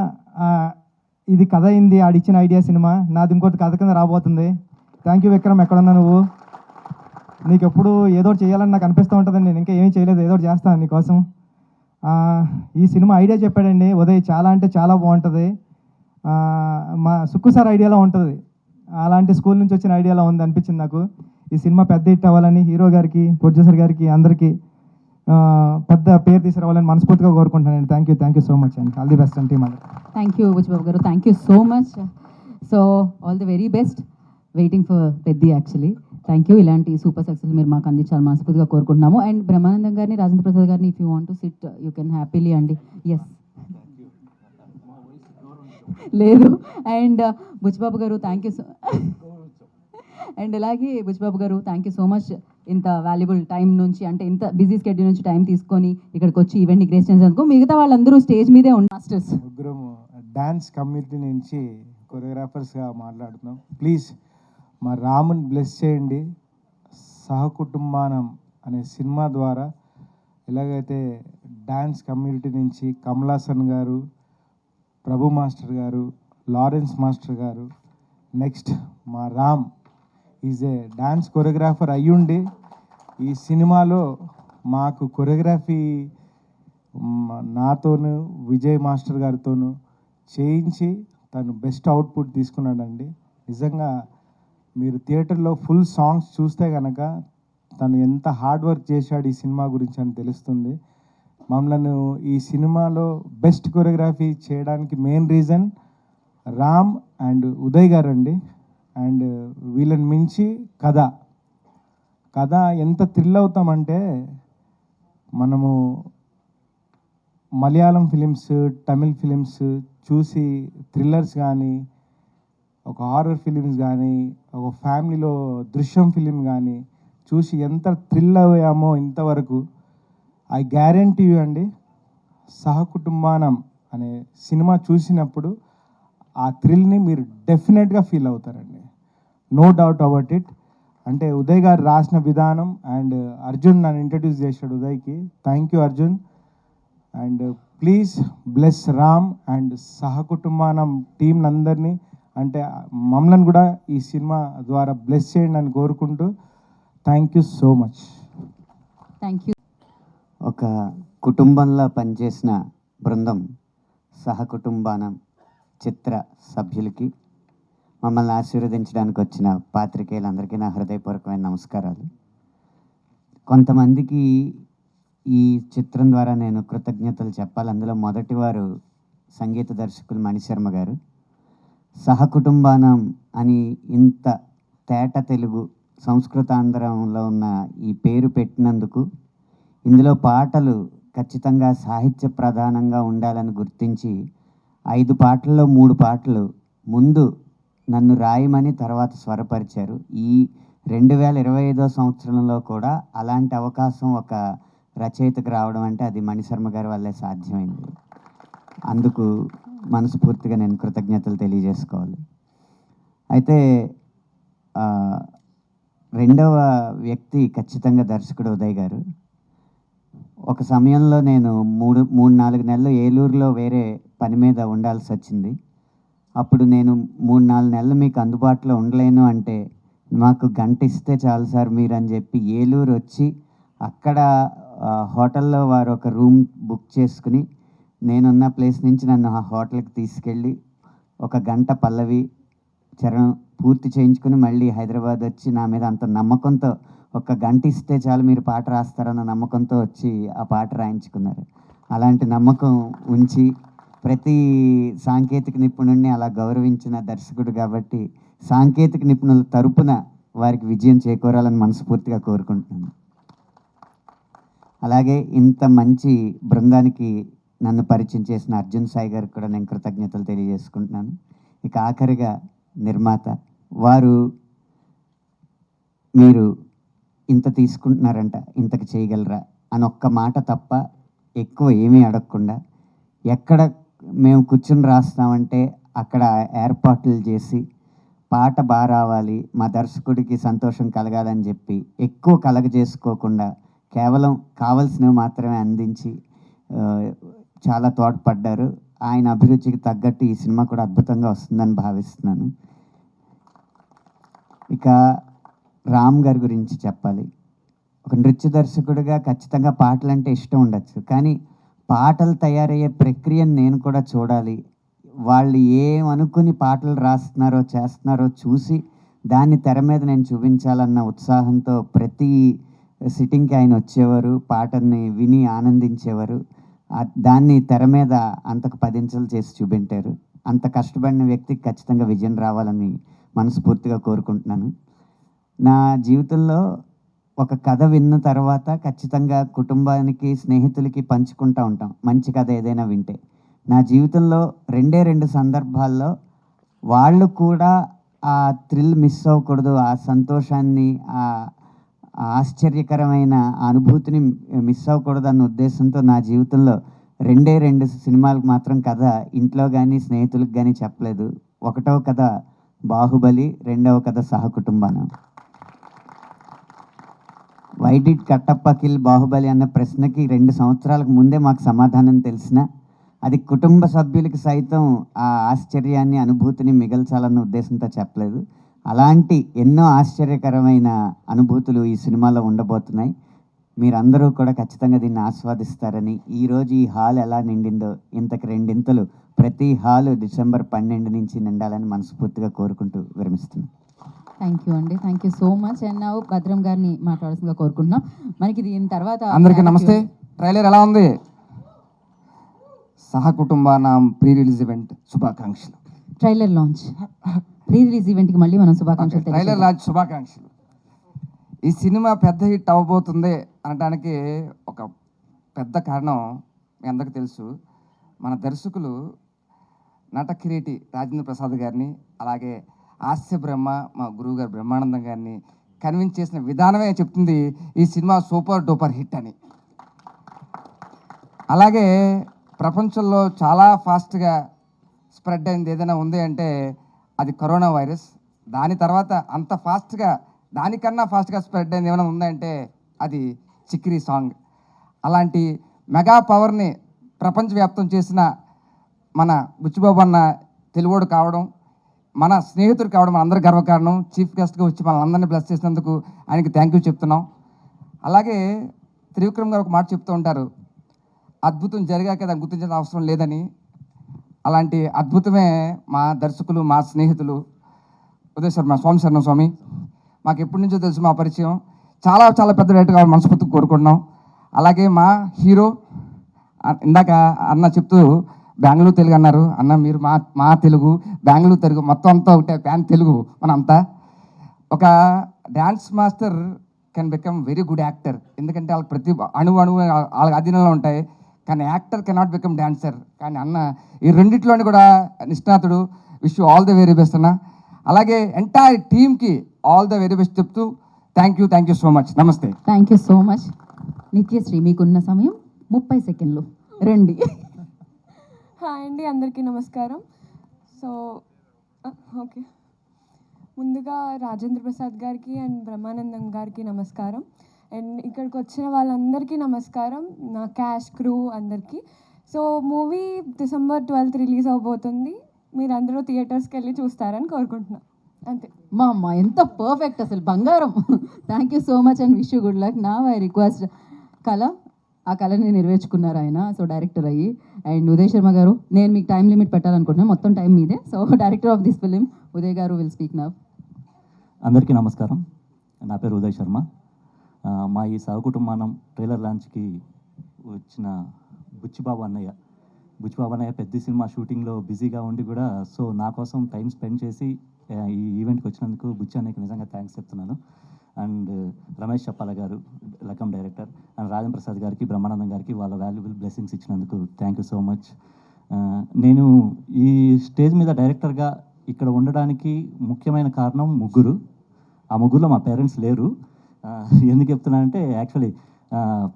ఇది కథ అయింది ఆడిచ్చిన ఐడియా సినిమా. నాది ఇంకోటి కథ కింద రాబోతుంది. థ్యాంక్ యూ విక్రమ్, ఎక్కడున్నా నువ్వు. నీకు ఎప్పుడు ఏదో చేయాలని నాకు అనిపిస్తూ ఉంటుందండి. నేను ఇంకా ఏమీ చేయలేదు, ఏదో చేస్తాను నీకోసం. ఈ సినిమా ఐడియా చెప్పాడండి ఉదయ్, చాలా అంటే చాలా బాగుంటుంది. మా సుక్కు సార్ ఐడియాలో ఉంటుంది, అలాంటి స్కూల్ నుంచి వచ్చిన ఐడియాలో ఉంది అనిపించింది నాకు. ఈ సినిమా పెద్ద హిట్ అవ్వాలని హీరో గారికి ప్రొడ్యూసర్ గారికి అందరికీ పెద్ద పేరు తీసుకురావాలని మనస్ఫూర్తిగా కోరుకుంటున్నానండి. థ్యాంక్ యూ సో మచ్ అండి. ఆల్ ది బెస్ట్ అండి. థ్యాంక్ యూ బుచ్చిబాబు గారు, thank you so much. So all the very best. Waiting for Peddi actually. Thank you. ఇలాంటి సూపర్ సక్సెస్ మీరు మాకు అందించాలని మనస్ఫూర్తిగా కోరుకుంటున్నాము. అండ్ బ్రహ్మానందం గారిని రాజేంద్ర ప్రసాద్ గారిని if you want to SIT you can happily అండి. ఎస్ లేదు. అండ్ బుచ్చిబాబు గారు థ్యాంక్ యూ సో అండ్ ఇలాగే బుచ్చిబాబు గారు థ్యాంక్ యూ సో మచ్. ఇంత వాల్యుబుల్ టైం నుంచి అంటే ఇంత బిజీ స్కెడ్యూల్ నుంచి టైం తీసుకొని ఇక్కడికి వచ్చి ఈవెంట్ని గ్రేస్ చేసేందుకు. మిగతా వాళ్ళందరూ స్టేజ్ మీదే ఉన్న మాస్టర్స్. ముగ్గురం డ్యాన్స్ కమ్యూనిటీ నుంచి కొరియోగ్రాఫర్స్గా మాట్లాడుతున్నాం. ప్లీజ్ మా రాముని బ్లెస్ చేయండి. సహకుటుంబానం అనే సినిమా ద్వారా ఎలాగైతే డ్యాన్స్ కమ్యూనిటీ నుంచి కమలాసన్ గారు, ప్రభు మాస్టర్ గారు, లారెన్స్ మాస్టర్ గారు, నెక్స్ట్ మా Ram is a dance choreographer అయ్యుండి ఈ సినిమాలో మాకు కొరియోగ్రఫీ నాతోను విజయ్ మాస్టర్ గారితోనూ చేయించి తను బెస్ట్ అవుట్పుట్ తీసుకున్నాడండి. నిజంగా మీరు థియేటర్లో ఫుల్ సాంగ్స్ చూస్తే కనుక తను ఎంత హార్డ్ వర్క్ చేశాడు ఈ సినిమా గురించి అని తెలుస్తుంది. మమ్మల్ని ఈ సినిమాలో బెస్ట్ కొరియోగ్రఫీ చేయడానికి main reason Ram and Uday గారు అండి. అండ్ వీళ్ళని మించి కథ ఎంత థ్రిల్ అవుతామంటే, మనము మలయాళం ఫిలిమ్స్, తమిళ్ ఫిలిమ్స్ చూసి థ్రిల్లర్స్ కానీ, ఒక హారర్ ఫిలిమ్స్ కానీ, ఒక ఫ్యామిలీలో దృశ్యం ఫిలిం కానీ చూసి ఎంత థ్రిల్ అయ్యామో ఇంతవరకు. ఐ గ్యారంటీ యూ అండి, సహకుటుంబానం అనే సినిమా చూసినప్పుడు ఆ థ్రిల్ని మీరు డెఫినెట్గా ఫీల్ అవుతారండి. No doubt about it. అంటే ఉదయ్ గారు రాసిన విధానం అండ్ అర్జున్ నన్ను ఇంట్రడ్యూస్ చేశాడు ఉదయ్కి. Thank you Arjun. And please bless Ram and Sahakutumbanam team అందరినీ, అంటే మమ్మల్ని కూడా ఈ సినిమా ద్వారా బ్లెస్ చేయండి అని కోరుకుంటూ thank you so much. Thank you. ఒక కుటుంబంలో పనిచేసిన బృందం సహకుటుంబానం చిత్ర సభ్యులకి, మమ్మల్ని ఆశీర్వదించడానికి వచ్చిన పాత్రికేయులందరికీ నా హృదయపూర్వకమైన నమస్కారాలు. కొంతమందికి ఈ చిత్రం ద్వారా నేను కృతజ్ఞతలు చెప్పాలి. అందులో మొదటి వారు సంగీత దర్శకులు మణిశర్మ గారు. సహకుటుంబానం అని ఇంత తేట తెలుగు సంస్కృతాంధ్రంలో ఉన్న ఈ పేరు పెట్టినందుకు, ఇందులో పాటలు ఖచ్చితంగా సాహిత్య ప్రధానంగా ఉండాలని గుర్తించి 5 పాటల్లో 3 పాటలు ముందు నన్ను రాయమని తర్వాత స్వరపరిచారు. ఈ 2025 సంవత్సరంలో కూడా అలాంటి అవకాశం ఒక రచయితకు రావడం అంటే అది మణిశర్మ గారి వల్లే సాధ్యమైంది. అందుకు మనస్ఫూర్తిగా నేను కృతజ్ఞతలు తెలియజేసుకోవాలి. అయితే రెండవ వ్యక్తి ఖచ్చితంగా దర్శకుడు ఉదయ్ గారు. ఒక సమయంలో నేను 3-4 నెలలు ఏలూరులో వేరే పని మీద ఉండాల్సి వచ్చింది. అప్పుడు నేను 3-4 నెలలు మీకు అందుబాటులో ఉండలేను అంటే, మాకు గంట ఇస్తే చాలు సార్ మీరు అని చెప్పి ఏలూరు వచ్చి అక్కడ హోటల్లో వారు ఒక రూమ్ బుక్ చేసుకుని నేనున్న ప్లేస్ నుంచి నన్ను ఆ హోటల్కి తీసుకెళ్ళి 1 గంట పల్లవి చరణం పూర్తి చేయించుకుని మళ్ళీ హైదరాబాద్ వచ్చి నా మీద అంత నమ్మకంతో 1 గంట ఇస్తే చాలు మీరు పాట రాస్తారన్న నమ్మకంతో వచ్చి ఆ పాట రాయించుకున్నారు. అలాంటి నమ్మకం ఉంచి ప్రతి సాంకేతిక నిపుణుడిని అలా గౌరవించిన దర్శకుడు కాబట్టి సాంకేతిక నిపుణుల తరపున వారికి విజయం చేకూరాలని మనస్ఫూర్తిగా కోరుకుంటున్నాను. అలాగే ఇంత మంచి బృందానికి నన్ను పరిచయం చేసిన అర్జున్ సాయి గారికి కూడా నేను కృతజ్ఞతలు తెలియజేసుకుంటున్నాను. ఇక ఆఖరిగా నిర్మాత వారు, మీరు ఇంత తీసుకుంటున్నారంట, ఇంతకు చేయగలరా అని ఒక్క మాట తప్ప ఎక్కువ ఏమీ అడగకుండా, ఎక్కడ మేము కూర్చుని రాస్తామంటే అక్కడ ఏర్పాట్లు చేసి పాట బాగా రావాలి, మా దర్శకుడికి సంతోషం కలగాలని చెప్పి ఎక్కువ కలగజేసుకోకుండా కేవలం కావాల్సినవి మాత్రమే అందించి చాలా తోడ్పడ్డారు. ఆయన అభిరుచికి తగ్గట్టు ఈ సినిమా కూడా అద్భుతంగా వస్తుందని భావిస్తున్నాను. ఇక రామ్ గారి గురించి చెప్పాలి. ఒక నృత్య దర్శకుడిగా ఖచ్చితంగా పాటలంటే ఇష్టం ఉండొచ్చు, కానీ పాటలు తయారయ్యే ప్రక్రియను నేను కూడా చూడాలి. వాళ్ళు ఏమనుకుని పాటలు రాస్తున్నారో చేస్తున్నారో చూసి దాన్ని తెర మీద నేను చూపించాలన్న ఉత్సాహంతో ప్రతి సిట్టింగ్కి ఆయన వచ్చేవారు, పాటని విని ఆనందించేవారు. దాన్ని తెర మీద అంతకు 10 ఇంచులు చేసి చూపించారు. అంత కష్టపడిన వ్యక్తికి ఖచ్చితంగా విజయం రావాలని మనస్ఫూర్తిగా కోరుకుంటున్నాను. నా జీవితంలో ఒక కథ విన్న తర్వాత ఖచ్చితంగా కుటుంబానికి, స్నేహితులకి పంచుకుంటూ ఉంటాం మంచి కథ ఏదైనా వింటే. నా జీవితంలో 2 సందర్భాల్లో వాళ్ళు కూడా ఆ థ్రిల్ మిస్ అవ్వకూడదు, ఆ సంతోషాన్ని, ఆ ఆశ్చర్యకరమైన అనుభూతిని మిస్ అవ్వకూడదు అన్న ఉద్దేశంతో నా జీవితంలో 2 సినిమాలకు మాత్రం కథ ఇంట్లో కానీ స్నేహితులకు కానీ చెప్పలేదు. ఒకటవ కథ బాహుబలి, రెండవ కథ Sahakutumbanam. Why did Kattappa kill Baahubali అన్న ప్రశ్నకి 2 సంవత్సరాలకు ముందే మాకు సమాధానం తెలిసిన అది కుటుంబ సభ్యులకి సైతం ఆ ఆశ్చర్యాన్ని అనుభూతిని మిగల్చాలన్న ఉద్దేశంతో చెప్పలేదు. అలాంటి ఎన్నో ఆశ్చర్యకరమైన అనుభూతులు ఈ సినిమాలో ఉండబోతున్నాయి. మీరందరూ కూడా ఖచ్చితంగా దీన్ని ఆస్వాదిస్తారని, ఈరోజు ఈ హాల్ ఎలా నిండిందో ఇంతకు 2 ఇంతలు ప్రతి హాలు డిసెంబర్ 12 నుంచి నిండాలని మనస్ఫూర్తిగా కోరుకుంటూ విరమిస్తున్నాను. థ్యాంక్ యూ అండి, thank you so much. And నా భద్రం గారిని మాట్లాడాల్సిందిగా కోరుకుంటున్నాం. మనకి దీని తర్వాత అందరికీ నమస్తే. ట్రైలర్ ఎలా ఉంది? సహకుటుంబాన ప్రీ రిలీజ్ ఈవెంట్ శుభాకాంక్షలు. ట్రైలర్ లాంచ్ ప్రీ రిలీజ్ ఈవెంట్కి మళ్ళీ మనం శుభాకాంక్షలు ట్రైలర్ లాంచ్ శుభాకాంక్షలు. ఈ సినిమా పెద్ద హిట్ అవ్వబోతుంది అనడానికి ఒక పెద్ద కారణం మీ అందరికీ తెలుసు. మన దర్శకులు నట కిరీటి రాజేంద్ర ప్రసాద్ గారిని, అలాగే హాస్య బ్రహ్మ మా గురువు గారు బ్రహ్మానందం గారిని కన్విన్స్ చేసిన విధానమే చెప్తుంది ఈ సినిమా సూపర్ డూపర్ హిట్ అని. అలాగే ప్రపంచంలో చాలా ఫాస్ట్గా స్ప్రెడ్ అయింది ఏదైనా ఉంది అంటే అది కరోనా వైరస్. దాని తర్వాత అంత ఫాస్ట్గా, దానికన్నా ఫాస్ట్గా స్ప్రెడ్ అయింది ఏమైనా ఉందంటే అది చిక్కిరి సాంగ్. అలాంటి మెగా పవర్ని ప్రపంచవ్యాప్తం చేసిన మన బుచ్చిబాబు అన్న తెలుగుడు కావడం, మన స్నేహితుడు కావడం మన అందరి గర్వకారణం. చీఫ్ గెస్ట్గా వచ్చి మన అందరినీ బ్లెస్ చేసినందుకు ఆయనకి థ్యాంక్ యూ చెప్తున్నాం. అలాగే త్రివిక్రమ్ గారు ఒక మాట చెప్తూ ఉంటారు, అద్భుతం జరిగాక దాన్ని గుర్తించాల్సిన అవసరం లేదని. అలాంటి అద్భుతమే మా దర్శకులు, మా స్నేహితులు ఉదయ్ శర్మ, స్వామి. మాకు ఎప్పటి నుంచో తెలుసు మా పరిచయం. చాలా చాలా పెద్ద డైరెక్టర్ కావాలి మనస్ఫూర్తిగా కోరుకుంటున్నాం. అలాగే మా హీరో, ఇందాక అన్న చెప్తూ బెంగళూరు తెలుగు అన్నారు. అన్న మీరు మా తెలుగు, బెంగళూరు తెలుగు మొత్తం అంతా ఒకటే, ప్యాన్ తెలుగు మనంతా. ఒక dance master can become very good actor. ఎందుకంటే వాళ్ళకి ప్రతి అణువు వాళ్ళ అధీనంలో ఉంటాయి. కానీ యాక్టర్ కెనాట్ బికమ్ డాన్సర్. కానీ అన్న ఈ రెండిట్లోని కూడా నిష్ణాతుడు. Wish you all the very best అన్న. అలాగే ఎంటైర్ టీమ్కి ఆల్ ద వెరీ బెస్ట్ చెప్తూ థ్యాంక్ యూ సో మచ్. నమస్తే. Thank you so much. Nithyashree, మీకున్న సమయం 30 సెకండ్లు, రండి. హాయ్ అండి, అందరికీ నమస్కారం. సో ఓకే, ముందుగా రాజేంద్ర ప్రసాద్ గారికి అండ్ బ్రహ్మానందం గారికి నమస్కారం. అండ్ ఇక్కడికి వచ్చిన వాళ్ళందరికీ నమస్కారం, నా క్యాష్ క్రూ అందరికీ. So movie December 12th release అవబోతుంది. మీరందరూ థియేటర్స్కి వెళ్ళి చూస్తారని కోరుకుంటున్నాను. అంతే. మా అమ్మ ఎంత పర్ఫెక్ట్, అసలు బంగారం. Thank you so much and wish you good luck. నా ఐ రిక్వెస్ట్ ఆ కళని నెరవేర్చుకున్నారు ఆయన, సో డైరెక్టర్ అయ్యి. అండ్ ఉదయ్ శర్మ గారు, నేను మీకు టైం లిమిట్ పెట్టాలనుకుంటున్నాను, మొత్తం టైం మీదే. So director of this film Uday గారు విల్ స్పీక్ నౌ. అందరికీ నమస్కారం. నా పేరు ఉదయ్ శర్మ. మా ఈ సహకుటుంబానం ట్రైలర్ లాంచ్కి వచ్చిన బుచ్చిబాబు అన్నయ్య పెద్ద సినిమా షూటింగ్లో బిజీగా ఉండి కూడా సో నా కోసం టైం స్పెండ్ చేసి ఈ ఈవెంట్కి వచ్చినందుకు బుచ్చి అన్నయ్యకి నిజంగా థ్యాంక్స్ చెప్తున్నాను. అండ్ రమేష్ చప్పాల గారు లకం డైరెక్టర్, అండ్ రాజేంద్ర ప్రసాద్ గారికి, బ్రహ్మానందం గారికి వాళ్ళ వాల్యుబుల్ బ్లెస్సింగ్స్ ఇచ్చినందుకు థ్యాంక్ యూ సో మచ్. నేను ఈ స్టేజ్ మీద డైరెక్టర్గా ఇక్కడ ఉండడానికి ముఖ్యమైన కారణం ముగ్గురు. ఆ ముగ్గురులో మా పేరెంట్స్ లేరు. ఎందుకు చెప్తున్నానంటే యాక్చువల్లీ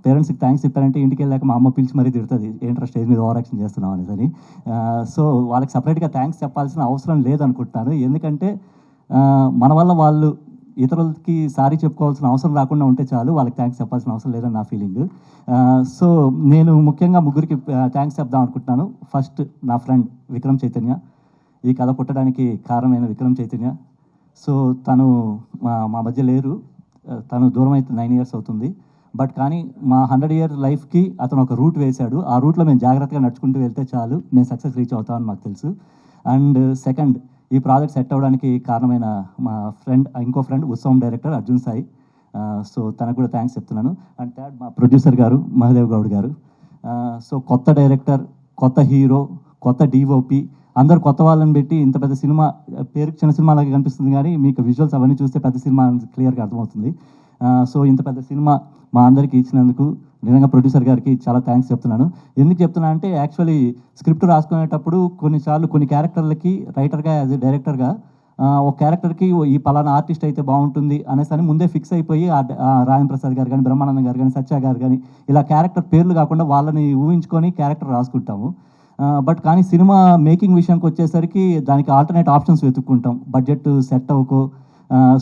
పేరెంట్స్కి థ్యాంక్స్ చెప్పారంటే ఇంటికి వెళ్ళాక మా అమ్మ పిలిచి మరీ తిడుతుంది, ఏంట్రా స్టేజ్ మీద ఓవర్ యాక్షన్ చేస్తున్నాం అనేసి. సో వాళ్ళకి సపరేట్గా థ్యాంక్స్ చెప్పాల్సిన అవసరం లేదనుకుంటున్నాను. ఎందుకంటే మన వల్ల వాళ్ళు ఇతరులకి సారీ చెప్పుకోవాల్సిన అవసరం రాకుండా ఉంటే చాలు, వాళ్ళకి థ్యాంక్స్ చెప్పాల్సిన అవసరం లేదని నా ఫీలింగ్. సో నేను ముఖ్యంగా ముగ్గురికి థ్యాంక్స్ చెప్దాం అనుకుంటున్నాను. ఫస్ట్ నా ఫ్రెండ్ విక్రమ్ చైతన్య, ఈ కథ పుట్టడానికి కారణమైన విక్రమ్ చైతన్య. సో తను మా మధ్య లేరు, తను దూరం అయితే 9 years అవుతుంది. బట్ కానీ మా 100 year లైఫ్కి అతను ఒక రూట్ వేశాడు. ఆ రూట్లో మేము జాగ్రత్తగా నడుచుకుంటూ వెళ్తే చాలు, మేము సక్సెస్ రీచ్ అవుతామని మాకు తెలుసు. అండ్ సెకండ్, ఈ ప్రాజెక్ట్ సెట్ అవ్వడానికి కారణమైన మా ఫ్రెండ్, ఇంకో ఫ్రెండ్ ఉత్సవం డైరెక్టర్ అర్జున్ సాయి. సో తనకు కూడా థ్యాంక్స్ చెప్తున్నాను. అండ్ థర్డ్, మా ప్రొడ్యూసర్ గారు మహదేవ్ గౌడ్ గారు. సో కొత్త డైరెక్టర్, కొత్త హీరో, కొత్త డిఓపి, అందరు కొత్త వాళ్ళని పెట్టి ఇంత పెద్ద సినిమా, పేరుకి చిన్న సినిమా లాగా కనిపిస్తుంది కానీ మీకు విజువల్స్ అవన్నీ చూస్తే పెద్ద సినిమా క్లియర్గా అర్థమవుతుంది. సో ఇంత పెద్ద సినిమా మా అందరికీ ఇచ్చినందుకు నిజంగా ప్రొడ్యూసర్ గారికి చాలా థ్యాంక్స్ చెప్తున్నాను. ఎందుకు చెప్తున్నా అంటే యాక్చువల్లీ స్క్రిప్ట్ రాసుకునేటప్పుడు కొన్నిసార్లు కొన్ని క్యారెక్టర్లకి రైటర్గా యాజ్ ఎ డైరెక్టర్గా ఒక క్యారెక్టర్కి ఈ పలానా ఆర్టిస్ట్ అయితే బాగుంటుంది అనేసి అని ముందే ఫిక్స్ అయిపోయి రాజేంద్ర ప్రసాద్ గారు కానీ, బ్రహ్మానందం గారు కానీ, సత్య గారు కానీ ఇలా క్యారెక్టర్ పేర్లు కాకుండా వాళ్ళని ఊహించుకొని క్యారెక్టర్ రాసుకుంటాము. బట్ కానీ సినిమా మేకింగ్ విషయానికి వచ్చేసరికి దానికి ఆల్టర్నేట్ ఆప్షన్స్ వెతుక్కుంటాం. బడ్జెట్ సెట్ అవ్వకో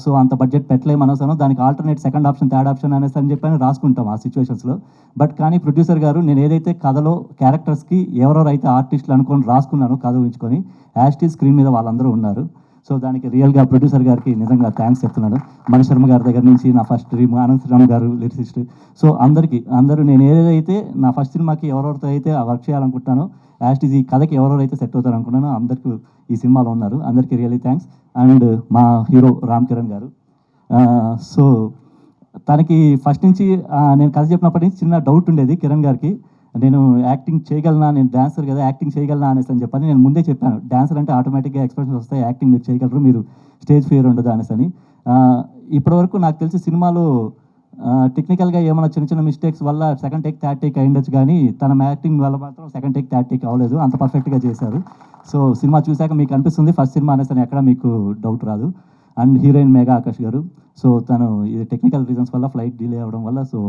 సో అంత బడ్జెట్ పెట్టలేమనసాను, దానికి alternate second option third option అనేసి అని చెప్పని రాసుకుంటాం ఆ సిచ్యువేషన్స్లో. బట్ కానీ ప్రొడ్యూసర్ గారు నేను ఏదైతే కథలో క్యారెక్టర్స్కి ఎవరెవరైతే ఆర్టిస్టులు అనుకొని రాసుకున్నానో కథ ఊహించుకొని యాస్టీ స్క్రీన్ మీద వాళ్ళందరూ ఉన్నారు. సో దానికి రియల్గా ప్రొడ్యూసర్ గారికి నిజంగా థ్యాంక్స్ చెప్తున్నాను. మణిశర్మ గారి దగ్గర నుంచి నా ఫస్ట్ డ్రీమ్, ఆనంద్ శ్రీరామ్ గారు లిరిసిస్ట్, సో అందరూ నేను ఏదైతే నా ఫస్ట్ సినిమాకి ఎవరెవరితో అయితే వర్క్ చేయాలనుకుంటున్నానో యాస్టీజ్ ఈ కథకి ఎవరెవరైతే సెట్ అవుతారు అనుకున్నానో అందరికీ ఈ సినిమాలో ఉన్నారు. అందరికీ రియల్లీ థ్యాంక్స్. అండ్ మా హీరో రామ్ చరణ్ గారు, సో తనకి ఫస్ట్ నుంచి నేను కథ చెప్పినప్పటి నుంచి చిన్న డౌట్ ఉండేది కిరణ్ గారికి, నేను యాక్టింగ్ చేయగలనా, నేను డాన్సర్ కదా యాక్టింగ్ చేయగలనా అనేసి అని చెప్పని నేను ముందే చెప్పాను. డాన్సర్ అంటే ఆటోమేటిక్గా ఎక్స్ప్రెషన్స్ వస్తాయి, యాక్టింగ్ మీరు చేయగలరు, మీరు స్టేజ్ ఫియర్ ఉండదు అనేసి అని. ఇప్పటివరకు నాకు తెలిసి సినిమాలో టెక్నికల్గా ఏమైనా చిన్న చిన్న మిస్టేక్స్ వల్ల సెకండ్ టేక్ థర్డ్ టేక్ అయ్యిండొచ్చు, కానీ తన యాక్టింగ్ వల్ల మాత్రం సెకండ్ టేక్ థర్డ్ టేక్ అవ్వలేదు, అంత పర్ఫెక్ట్గా చేశారు. సో సినిమా చూశాక మీకు అనిపిస్తుంది ఫస్ట్ సినిమా అనేసి అని ఎక్కడ మీకు డౌట్ రాదు. అండ్ హీరోయిన్ మేఘా ఆకాష్ గారు, సో తను ఇది టెక్నికల్ రీజన్స్ వల్ల ఫ్లైట్ డిలే అవ్వడం వల్ల సో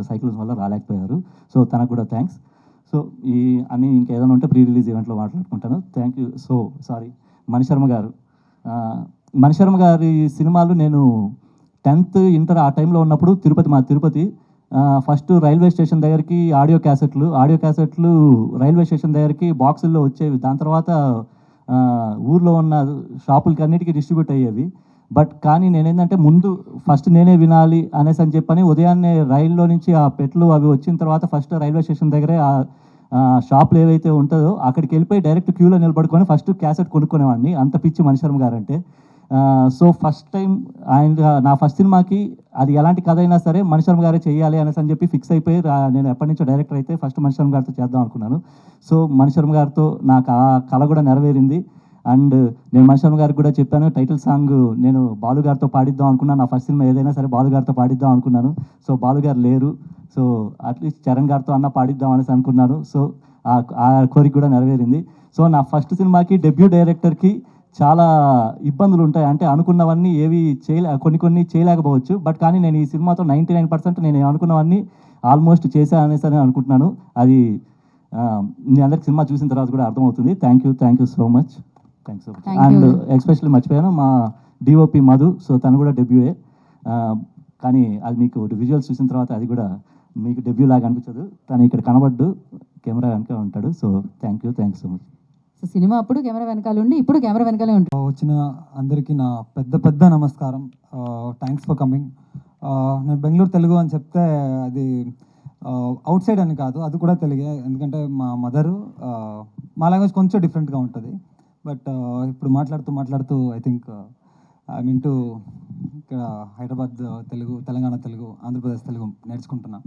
సైక్లోన్స్ వల్ల రాలేకపోయారు, సో తనకు కూడా థ్యాంక్స్. సో ఈ అన్నీ ఇంకేదైనా ఉంటే ప్రీ రిలీజ్ ఈవెంట్లో మాట్లాడుకుంటాను. Thank you. So sorry Mani Sharma garu, Mani Sharma గారి సినిమాలు నేను 10th ఇంటర్ ఆ టైంలో ఉన్నప్పుడు మా తిరుపతి ఫస్ట్ రైల్వే స్టేషన్ దగ్గరికి ఆడియో క్యాసెట్లు రైల్వే స్టేషన్ దగ్గరికి బాక్సుల్లో వచ్చేవి. దాని తర్వాత ఊర్లో ఉన్న షాపులకి అన్నిటికీ డిస్ట్రిబ్యూట్ అయ్యేవి. బట్ కానీ నేనేంటంటే ముందు ఫస్ట్ నేనే వినాలి అనేసి అని చెప్పని ఉదయాన్నే రైల్లో నుంచి ఆ పెట్లు అవి వచ్చిన తర్వాత ఫస్ట్ రైల్వే స్టేషన్ దగ్గరే ఆ షాపులు ఏవైతే ఉంటుందో అక్కడికి వెళ్ళిపోయి డైరెక్ట్ క్యూలో నిలబడుకొని ఫస్ట్ క్యాసెట్ కొనుక్కునేవాడిని, అంత పిచ్చి మణిశర్మ గారు అంటే. సో ఫస్ట్ టైం ఆయన నా ఫస్ట్ సినిమాకి అది ఎలాంటి కథ అయినా సరే మణిశర్మ గారే చేయాలి అనేసి అని చెప్పి ఫిక్స్ అయిపోయి నేను ఎప్పటి నుంచో డైరెక్టర్ అయితే ఫస్ట్ మణిశర్మ గారితో చేద్దాం అనుకున్నాను. సో మణిశర్మ గారితో నాకు ఆ కళ కూడా నెరవేరింది. అండ్ నేను మణిశర్మ గారికి కూడా చెప్పాను, టైటిల్ సాంగ్ నేను బాలు గారితో పాడిద్దాం అనుకున్నాను, నా ఫస్ట్ సినిమా ఏదైనా సరే బాలు గారితో పాడిద్దాం అనుకున్నాను. సో బాలు గారు లేరు, సో అట్లీస్ట్ చరణ్ గారితో అన్న పాడిద్దాం అనేసి అనుకున్నాను. సో ఆ కోరిక కూడా నెరవేరింది. సో నా ఫస్ట్ సినిమాకి డెబ్యూ డైరెక్టర్కి చాలా ఇబ్బందులు ఉంటాయి, అంటే అనుకున్నవన్నీ ఏవి కొన్ని చేయలేకపోవచ్చు. బట్ కానీ నేను ఈ సినిమాతో 99% నేను అనుకున్నవన్నీ ఆల్మోస్ట్ చేశా అనేసి అని అనుకుంటున్నాను. అది మీ అందరికి సినిమా చూసిన తర్వాత కూడా అర్థమవుతుంది. Thank you so much. Thanks. And especially మర్చిపోయాను మా డిఓపి మధు, సో తను కూడా డెబ్యూయే, కానీ అది మీకు విజువల్స్ చూసిన తర్వాత అది కూడా మీకు డెబ్యూ లాగా అనిపించదు, తను ఇక్కడ కనబడ్డు కెమెరా వెనక ఉంటాడు. So thank you so much. So cinema అప్పుడు కెమెరా వెనకాల ఉండి ఇప్పుడు కెమెరా వెనకాలే ఉంటాడు. వచ్చిన అందరికీ నా పెద్ద నమస్కారం. Thanks for coming. నేను బెంగళూరు తెలుగు అని చెప్తే అది అవుట్ సైడ్ అని కాదు, అది కూడా తెలుగే, ఎందుకంటే మా మదరు మా లాంగ్వేజ్ కొంచెం డిఫరెంట్గా ఉంటుంది. బట్ ఇప్పుడు మాట్లాడుతూ I think I mean to ఇక్కడ హైదరాబాద్ తెలుగు, తెలంగాణ తెలుగు, ఆంధ్రప్రదేశ్ తెలుగు నేర్చుకున్నాను.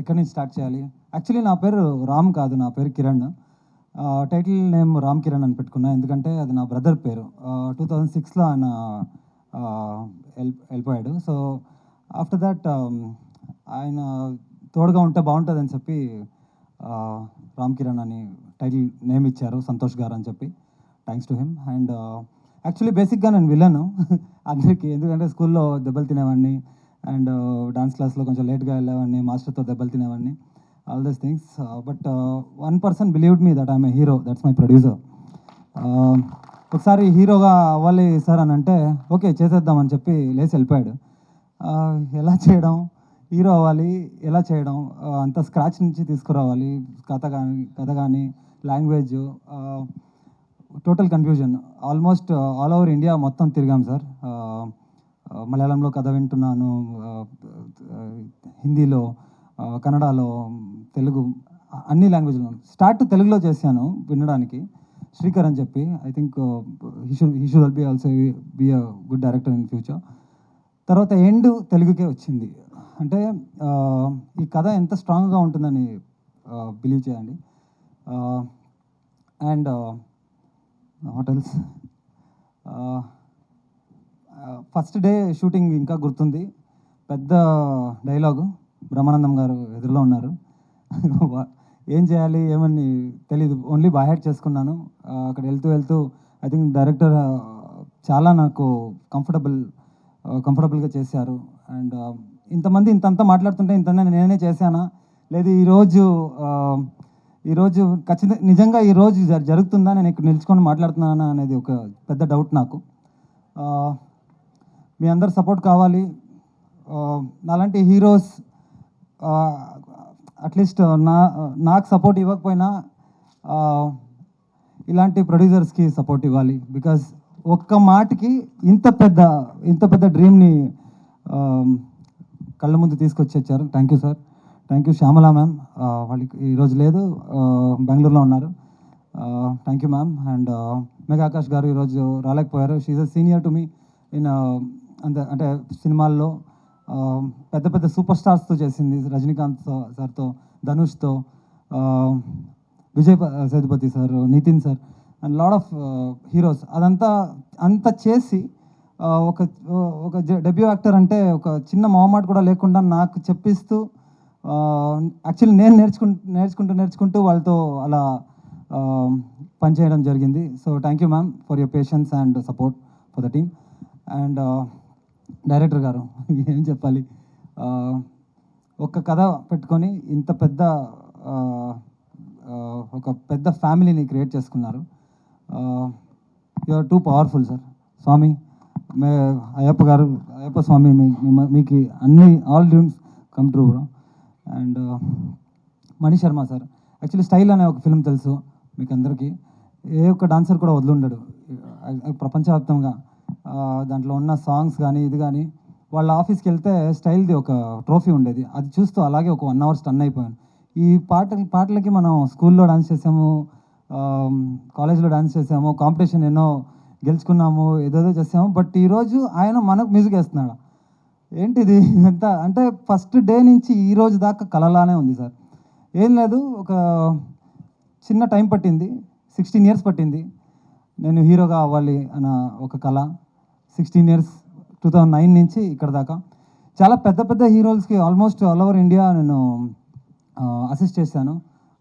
ఎక్కడి నుంచి స్టార్ట్ చేయాలి? యాక్చువల్లీ నా పేరు రామ్ కాదు, నా పేరు కిరణ్. టైటిల్ నేమ్ రామ్ కిరణ్ అని పెట్టుకున్నా, ఎందుకంటే అది నా బ్రదర్ పేరు. 2006లో ఆయన వెళ్ళిపోయాడు. సో ఆఫ్టర్ దట్ ఆయన తోడుగా ఉంటే బాగుంటుందని చెప్పి రామ్ కిరణ్ అని టైటిల్ నేమ్ ఇచ్చారు సంతోష్ గారు అని చెప్పి. Thanks to him. And actually బేసిక్గా నేను విలను అందరికీ, ఎందుకంటే స్కూల్లో దెబ్బలు తినేవాడిని అండ్ డాన్స్ క్లాస్లో కొంచెం లేట్గా వెళ్ళేవాడిని, మాస్టర్తో దెబ్బలు తినేవాడిని, all these things. But 1% believed me that I'm a hero, that's my producer. ఒకసారి హీరోగా అవ్వాలి సార్ అని అంటే ఓకే చేసేద్దామని చెప్పి లేచి వెళ్ళిపోయాడు. ఎలా చేయడం, హీరో అవ్వాలి ఎలా చేయడం, అంత స్క్రాచ్ నుంచి తీసుకురావాలి, కథ కానీ language, total confusion. Almost all over India మొత్తం తిరిగాం సార్. మలయాళంలో కథ వింటున్నాను, హిందీలో, కన్నడలో, తెలుగు, అన్ని లాంగ్వేజ్లో. స్టార్ట్ తెలుగులో చేశాను వినడానికి, శ్రీకర్ అని చెప్పి. I think he should be also be a good director in future. తర్వాత ఎండ్ తెలుగుకే వచ్చింది. అంటే ఈ కథ ఎంత స్ట్రాంగ్గా ఉంటుందని బిలీవ్ చేయండి. And what else, first day shooting ఇంకా గుర్తుంది. పెద్ద డైలాగు, బ్రహ్మానందం గారు ఎదురులో ఉన్నారు. ఏం చేయాలి ఏమని తెలీదు, ఓన్లీ బై హార్ట్ చేసుకున్నాను. అక్కడ వెళ్తూ ఐ థింక్ డైరెక్టర్ చాలా నాకు కంఫర్టబుల్గా చేశారు. అండ్ ఇంతమంది ఇంతంతా మాట్లాడుతుంటే ఇంత నేనే చేశానా, లేదు ఈరోజు ఈరోజు ఖచ్చితంగా నిజంగా ఈరోజు జరుగుతుందా, నేను ఇక్కడ నిల్చుకొని మాట్లాడుతున్నానా అనేది ఒక పెద్ద డౌట్ నాకు. మీ అందరు సపోర్ట్ కావాలి. నాలాంటి హీరోస్ అట్లీస్ట్ నాకు సపోర్ట్ ఇవ్వకపోయినా ఇలాంటి ప్రొడ్యూసర్స్కి సపోర్ట్ ఇవ్వాలి. బికాజ్ ఒక్క మాటకి ఇంత పెద్ద డ్రీమ్ని కళ్ళ ముందు తీసుకొచ్చారు. Thank you sir, thank you. Shyamala ma'am వాళ్ళకి ఈరోజు లేదు, బెంగళూరులో ఉన్నారు. Thank you ma'am. And Megha Akash గారు ఈరోజు రాలేకపోయారు. She a senior to me in అంటే సినిమాల్లో పెద్ద సూపర్ స్టార్స్తో చేసింది. రజనీకాంత్ సార్తో, ధనుష్తో, Vijay Sethupathi sir, Nithin sir and lot of heroes. అంతా చేసి ఒక డెబ్యూ యాక్టర్ అంటే ఒక చిన్న మొహమాట కూడా లేకుండా నాకు చెప్పిస్తూ యాక్చువల్లీ నేను నేర్చుకుంటూ వాళ్ళతో అలా పనిచేయడం జరిగింది. So thank you ma'am for your patience and support for the team. And director గారు ఏం చెప్పాలి, ఒక కథ పెట్టుకొని ఇంత ఒక పెద్ద ఫ్యామిలీని క్రియేట్ చేసుకున్నారు. You are too powerful sir. Swami Ayyappa Swami మీకు అన్ని all dreams come true bro. And Mani Sharma sir, actually style అనే ఒక ఫిల్మ్ తెలుసు మీకు అందరికీ. ఏ ఒక్క డాన్సర్ కూడా వదిలిండడు ప్రపంచవ్యాప్తంగా. దాంట్లో ఉన్న సాంగ్స్ కానీ ఇది కానీ, వాళ్ళ ఆఫీస్కి వెళ్తే స్టైల్ది ఒక ట్రోఫీ ఉండేది, అది చూస్తూ అలాగే ఒక 1 hour స్టన్ అయిపోయాను. ఈ పాటలకి మనం స్కూల్లో డాన్స్ చేసాము, కాలేజ్లో డాన్స్ చేసాము, కాంపిటీషన్ ఎన్నో గెలుచుకున్నాము, ఏదేదో చేసాము. బట్ ఈరోజు ఆయన మనకు మ్యూజిక్ వేస్తున్నాడు. ఏంటిది ఇదంతా అంటే ఫస్ట్ డే నుంచి ఈ రోజు దాకా కలలానే ఉంది సార్. ఏం లేదు, ఒక చిన్న టైం పట్టింది, 16 years పట్టింది నేను హీరోగా అవ్వాలి అన్న ఒక కళ. 16 years 2009 నుంచి ఇక్కడ దాకా చాలా పెద్ద హీరోస్కి ఆల్మోస్ట్ ఆల్ ఓవర్ ఇండియా నేను అసిస్ట్ చేశాను.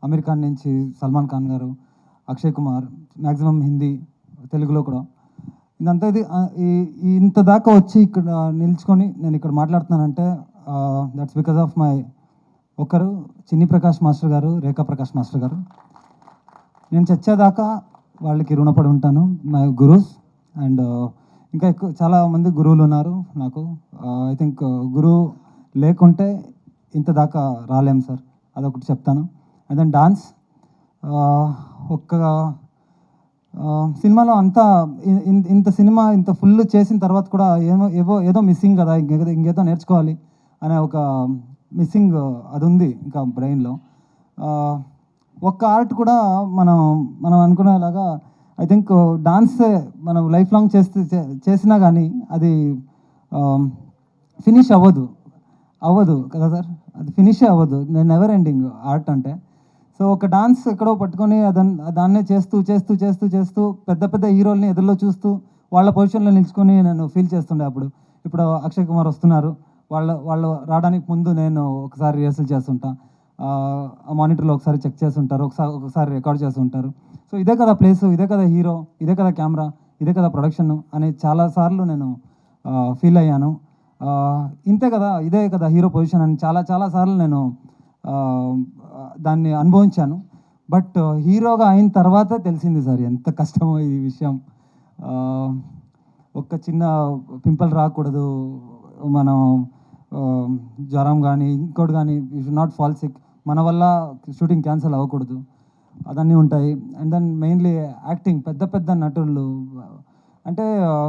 అమీర్ ఖాన్ నుంచి సల్మాన్ ఖాన్ గారు, అక్షయ్ కుమార్, మ్యాక్సిమం హిందీ, తెలుగులో కూడా. ఇదంతా ఇంత దాకా వచ్చి ఇక్కడ నిల్చుకొని నేను ఇక్కడ మాట్లాడుతున్నానంటే దట్స్ బికాస్ ఆఫ్ మై ఒకరు చిన్ని ప్రకాష్ మాస్టర్ గారు, రేఖా ప్రకాష్ మాస్టర్ గారు. నేను చచ్చేదాకా వాళ్ళకి రుణపడి ఉంటాను, మై గురూస్. అండ్ ఇంకా ఎక్కువ చాలామంది గురువులు ఉన్నారు నాకు. ఐ థింక్ గురువు లేకుంటే ఇంత దాకా రాలేం సార్, అదొకటి చెప్తాను. అండ్ దెన్ డాన్స్, ఒక్క సినిమాలో అంతా ఇంత సినిమా ఇంత ఫుల్ చేసిన తర్వాత కూడా ఏదో మిస్సింగ్ కదా, ఇంకేదో నేర్చుకోవాలి అనే ఒక మిస్సింగ్ అది ఉంది ఇంకా బ్రెయిన్లో. ఒక్క ఆర్ట్ కూడా మనం అనుకునేలాగా ఐ థింక్ డాన్సే మనం లైఫ్ లాంగ్ చేసినా కానీ అది ఫినిష్ అవ్వదు కదా సార్, అది ఫినిషే అవ్వదు. నేను నెవర్ ఎండింగ్ ఆర్ట్ అంటే. సో ఒక డాన్స్ ఎక్కడో పట్టుకొని దాన్నే చేస్తూ పెద్ద హీరోల్ని ఎదురులో చూస్తూ వాళ్ళ పొజిషన్లో నిల్చుకొని నేను ఫీల్ చేస్తుండే. ఇప్పుడు అక్షయ్ కుమార్ వస్తున్నారు, వాళ్ళు రావడానికి ముందు నేను ఒకసారి రిహర్సల్ చేస్తుంటా, మానిటర్లో ఒకసారి చెక్ చేస్తుంటారు, ఒకసారి రికార్డ్ చేస్తుంటారు. సో ఇదే కదా ప్లేసు, ఇదే కదా హీరో, ఇదే కదా కెమెరా, ఇదే కదా ప్రొడక్షన్ అని చాలాసార్లు నేను ఫీల్ అయ్యాను. ఇంతే కదా, ఇదే కదా హీరో పొజిషన్ అని చాలా సార్లు నేను దాన్ని అనుభవించాను. బట్ హీరోగా అయిన తర్వాత తెలిసింది సార్ ఎంత కష్టమో ఈ విషయం. ఒక్క చిన్న పింపుల్ రాకూడదు, మనం జ్వరం కానీ ఇంకోటి కానీ you should not fall sick, మన వల్ల షూటింగ్ క్యాన్సిల్ అవ్వకూడదు, అదన్నీ ఉంటాయి. అండ్ దెన్ మెయిన్లీ యాక్టింగ్, పెద్ద నటులు అంటే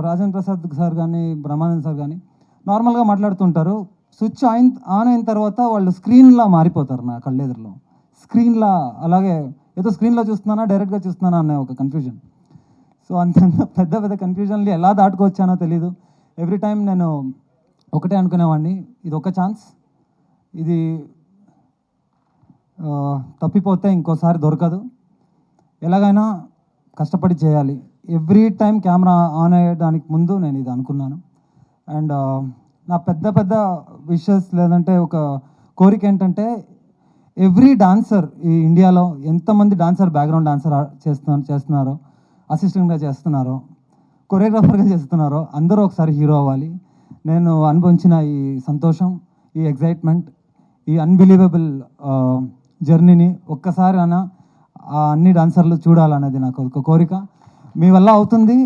రాజేంద్ర ప్రసాద్ సార్ కానీ బ్రహ్మానంద్ సార్ కానీ నార్మల్గా మాట్లాడుతుంటారు, స్విచ్ ఆన్ అయిన తర్వాత వాళ్ళు స్క్రీన్లా మారిపోతారు నా కళ్ళెదురులో. స్క్రీన్లా అలాగే ఏదో స్క్రీన్లో చూస్తున్నానా డైరెక్ట్గా చూస్తున్నానా అనే ఒక కన్ఫ్యూజన్. సో అంత పెద్ద కన్ఫ్యూజన్లు ఎలా దాటుకొచ్చానో తెలీదు. ఎవ్రీ టైం నేను ఒకటే అనుకునేవాడిని, ఇది ఒక ఛాన్స్, ఇది తప్పిపోతే ఇంకోసారి దొరకదు, ఎలాగైనా కష్టపడి చేయాలి. ఎవ్రీ టైం కెమెరా ఆన్ అయ్యడానికి ముందు నేను ఇది అనుకున్నాను. అండ్ నా పెద్ద విషెస్ లేదంటే ఒక కోరిక ఏంటంటే ఎవ్రీ డాన్సర్ ఈ ఇండియాలో ఎంతమంది డాన్సర్ బ్యాక్గ్రౌండ్ డాన్సర్ చేస్తున్నారో, అసిస్టెంట్గా చేస్తున్నారో, కొరియోగ్రాఫర్గా చేస్తున్నారో అందరూ ఒకసారి హీరో అవ్వాలి. నేను అనుభవించిన ఈ సంతోషం, ఈ ఎగ్జైట్మెంట్, ఈ అన్బిలీవబుల్ జర్నీని ఒక్కసారి అయినా ఆ అన్ని డాన్సర్లు చూడాలనేది నాకు ఒక కోరిక. మీ వల్ల అవుతుంది.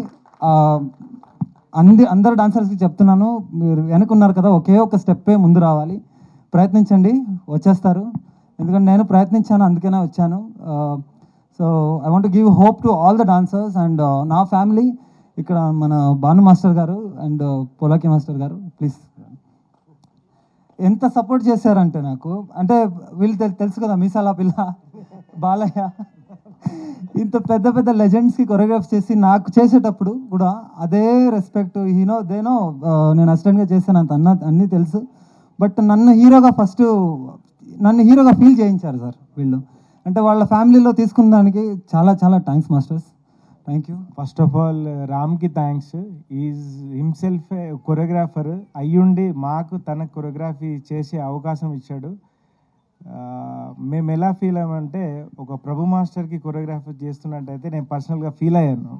అందరు డాన్సర్స్కి చెప్తున్నాను, మీరు వెనుకున్నారు కదా, ఒకే ఒక స్టెప్పే ముందు రావాలి, ప్రయత్నించండి, వచ్చేస్తారు. ఎందుకంటే నేను ప్రయత్నించాను, అందుకనే వచ్చాను. So I want give hope to all the dancers and నా ఫ్యామిలీ. ఇక్కడ మన భాను మాస్టర్ గారు అండ్ పోలాకి మాస్టర్ గారు, ప్లీజ్. ఎంత సపోర్ట్ చేశారంటే నాకు, అంటే వీళ్ళు తెలుసు కదా, మీసాల పిల్ల, బాలయ్య, ఇంత పెద్ద పెద్ద లెజెండ్స్కి కొరియోగ్రాఫ్ చేసి నాకు చేసేటప్పుడు కూడా అదే రెస్పెక్ట్, దేనో నేను అసిస్టెంట్గా చేశాను అంత అన్నీ తెలుసు. బట్ నన్ను హీరోగా ఫీల్ చేయించారు సార్ వీళ్ళు. అంటే వాళ్ళ ఫ్యామిలీలో తీసుకున్న దానికి చాలా చాలా thanks masters, thank you. First of all రామ్కి థ్యాంక్స్. ఈజ్ హిమ్సెల్ఫ్ కొరియోగ్రాఫర్ అయ్యుండి మాకు తన కొరియోగ్రఫీ చేసే అవకాశం ఇచ్చాడు. మేము ఎలా ఫీల్ అయ్యామంటే, ఒక ప్రభు మాస్టర్కి కొరియోగ్రాఫర్ చేస్తున్నట్టయితే నేను పర్సనల్గా ఫీల్ అయ్యాను.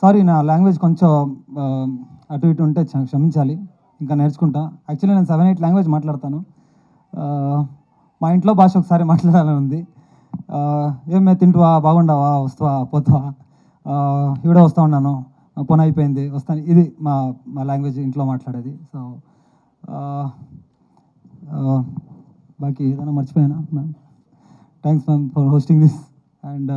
సారీ, నా లాంగ్వేజ్ కొంచెం అటు ఇటు ఉంటే క్షమించాలి, ఇంకా నేర్చుకుంటా. యాక్చువల్లీ నేను 7-8 లాంగ్వేజ్ మాట్లాడతాను. మా ఇంట్లో భాష ఒకసారి మాట్లాడాలని ఉంది. ఏమే తింటువా, బాగుండవా, వస్తావా, పోతావా, ఇవిడే వస్తూ ఉన్నాను, పని అయిపోయింది, వస్తాను, ఇది మా లాంగ్వేజ్ ఇంట్లో మాట్లాడేది. సో బాకీ ఏదైనా మర్చిపోయానా ma'am? Thanks ma'am for hosting this. And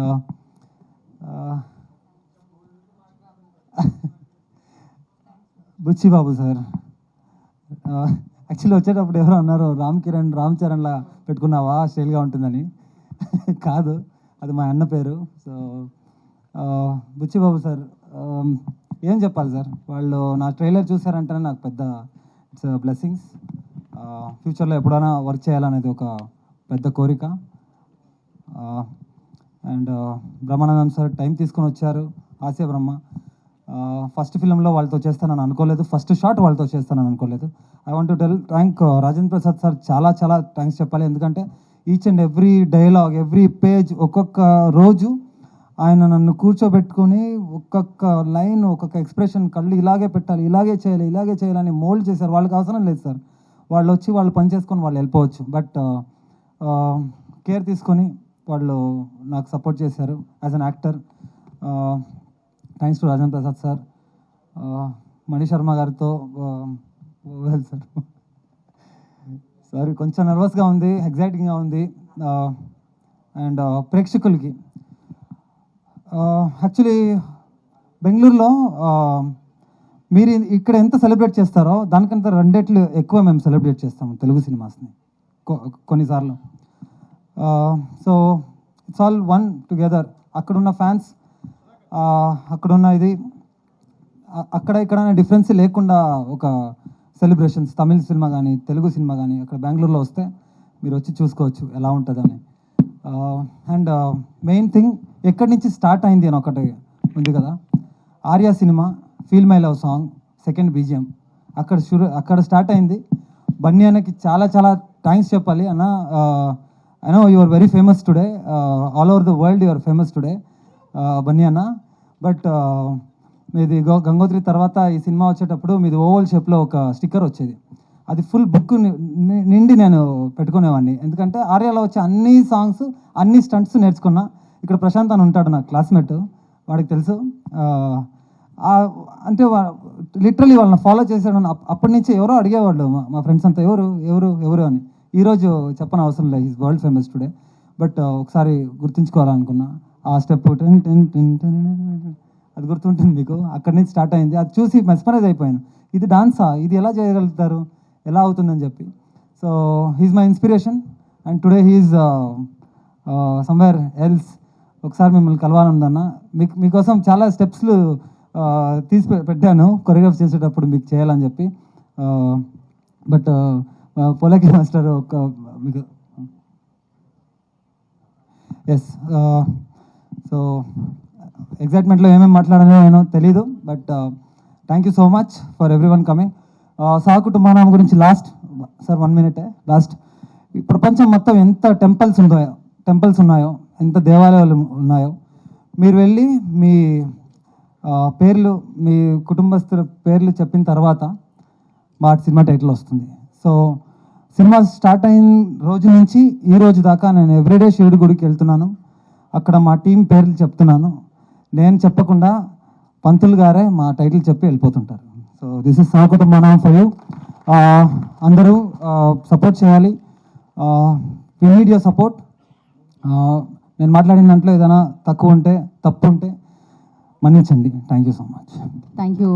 Buchi Babu sir, actually వచ్చేటప్పుడు ఎవరో అన్నారు, రామ్ చరణ్లా పెట్టుకున్నావా, స్టైల్గా ఉంటుందని. కాదు, అది మా అన్న పేరు. సో బుచ్చిబాబు సార్, ఏం చెప్పాలి సార్, వాళ్ళు నా ట్రైలర్ చూసారంటేనే నాకు పెద్ద ఇట్స్ బ్లెస్సింగ్స్. ఫ్యూచర్లో ఎప్పుడైనా వర్క్ చేయాలనేది ఒక పెద్ద కోరిక. అండ్ బ్రహ్మానందం సార్ టైం తీసుకొని వచ్చారు, ఆసియా బ్రహ్మ. ఫస్ట్ ఫిలింలో వాళ్ళతో చేస్తానని అనుకోలేదు, ఫస్ట్ షాట్ వాళ్ళతో చేస్తానని అనుకోలేదు. I want to thank Rajendra Prasad sir, చాలా చాలా థ్యాంక్స్ చెప్పాలి. ఎందుకంటే each and every dialogue, every page, ఒక్కొక్క రోజు ఆయన నన్ను కూర్చోబెట్టుకొని ఒక్కొక్క లైన్, ఒక్కొక్క ఎక్స్ప్రెషన్, కళ్ళు ఇలాగే పెట్టాలి, ఇలాగే చేయాలని మోల్డ్ చేశారు. వాళ్ళకి అవసరం లేదు సార్, వాళ్ళు వచ్చి వాళ్ళు పని చేసుకొని వాళ్ళు వెళ్ళిపోవచ్చు. బట్ కేర్ తీసుకొని వాళ్ళు నాకు సపోర్ట్ చేశారు as an actor. Thanks to Rajendra Prasad sir. Mani Sharma గారితో వెల్ సార్, సారీ కొంచెం నర్వస్గా ఉంది, ఎగ్జైటింగ్గా ఉంది. అండ్ ప్రేక్షకులకి యాక్చువల్లీ బెంగళూరులో మీరు ఇక్కడ ఎంత సెలబ్రేట్ చేస్తారో దానికంత 2 రెట్లు ఎక్కువ మేము సెలబ్రేట్ చేస్తాము తెలుగు సినిమాస్ని కొన్నిసార్లు. So it's all one together. అక్కడున్న ఫ్యాన్స్, అక్కడున్న ఇది, అక్కడ ఇక్కడ డిఫరెన్స్ లేకుండా ఒక సెలబ్రేషన్స్, తమిళ సినిమా కానీ తెలుగు సినిమా కానీ అక్కడ బెంగళూరులో వస్తే మీరు వచ్చి చూసుకోవచ్చు ఎలా ఉంటుందని. అండ్ మెయిన్ థింగ్, ఎక్కడి నుంచి స్టార్ట్ అయింది అని ఒకటి ఉంది కదా, Arya cinema feel my love song second BGM అక్కడ స్టార్ట్ అయింది. బన్నీ అన్నకి చాలా చాలా థ్యాంక్స్ చెప్పాలి అన్న. I know you are very famous today, all over the world you are famous today Bunny అన్న. బట్ మీది గంగోత్రి తర్వాత ఈ సినిమా వచ్చేటప్పుడు మీది ఓవల్ షేప్లో ఒక స్టిక్కర్ వచ్చేది, అది ఫుల్ బుక్ నిండి నేను పెట్టుకునేవాడిని. ఎందుకంటే ఆర్యాలో వచ్చే అన్ని సాంగ్స్, అన్ని స్టంట్స్ నేర్చుకున్నా. ఇక్కడ ప్రశాంత్ అని ఉంటాడు నా క్లాస్మేట్, వాడికి తెలుసు. అంటే లిటరలీ వాళ్ళని ఫాలో చేశాడు. అప్పటి నుంచి ఎవరో అడిగేవాళ్ళు మా ఫ్రెండ్స్ అంతా, ఎవరు అని. ఈరోజు చెప్పని అవసరం లేదు, is world famous today. But ఒకసారి గుర్తుంచుకోవాలనుకున్నా ఆ స్టెప్, అది గుర్తుంటుంది మీకు, అక్కడి నుంచి స్టార్ట్ అయింది. అది చూసి మెస్మరైజ్ అయిపోయాను, ఇది డాన్సా, ఇది ఎలా చేయగలుగుతారు, ఎలా అవుతుందని చెప్పి. So he's my inspiration and today he's somewhere else. ఒకసారి మిమ్మల్ని కలవాలనుందన్న, మీకోసం చాలా స్టెప్స్లు తీసి పెట్టాను కొరియోగ్రాఫ్ చేసేటప్పుడు మీకు చేయాలని చెప్పి. బట్ పోలాకి మాస్టర్ ఒక మీకు ఎస్. సో ఎగ్జైట్మెంట్లో ఏమేమి మాట్లాడాలో నేను తెలీదు, but thank you so much for everyone coming. Sahakutumbam గురించి లాస్ట్ సార్ 1 minute లాస్ట్. ఈ ప్రపంచం మొత్తం ఎంత టెంపుల్స్ ఉన్నాయో, ఎంత దేవాలయాలు ఉన్నాయో, మీరు వెళ్ళి మీ పేర్లు, మీ కుటుంబస్తుల పేర్లు చెప్పిన తర్వాత మా సినిమా టైటిల్ వస్తుంది. సో సినిమా స్టార్ట్ అయిన రోజు నుంచి ఈ రోజు దాకా నేను ఎవ్రీడే శివుడి గుడికి వెళ్తున్నాను. అక్కడ మా టీం పేర్లు చెప్తున్నాను. నేను చెప్పకుండా పంతులు గారే మా టైటిల్ చెప్పి వెళ్ళిపోతుంటారు. So this is Sahakutumbam for you. అందరూ సపోర్ట్ చేయాలి. We need your support. నేను మాట్లాడిన దాంట్లో ఏదైనా తక్కువ ఉంటే తప్పు ఉంటే మన్నించండి. Thank you so much. Thank you.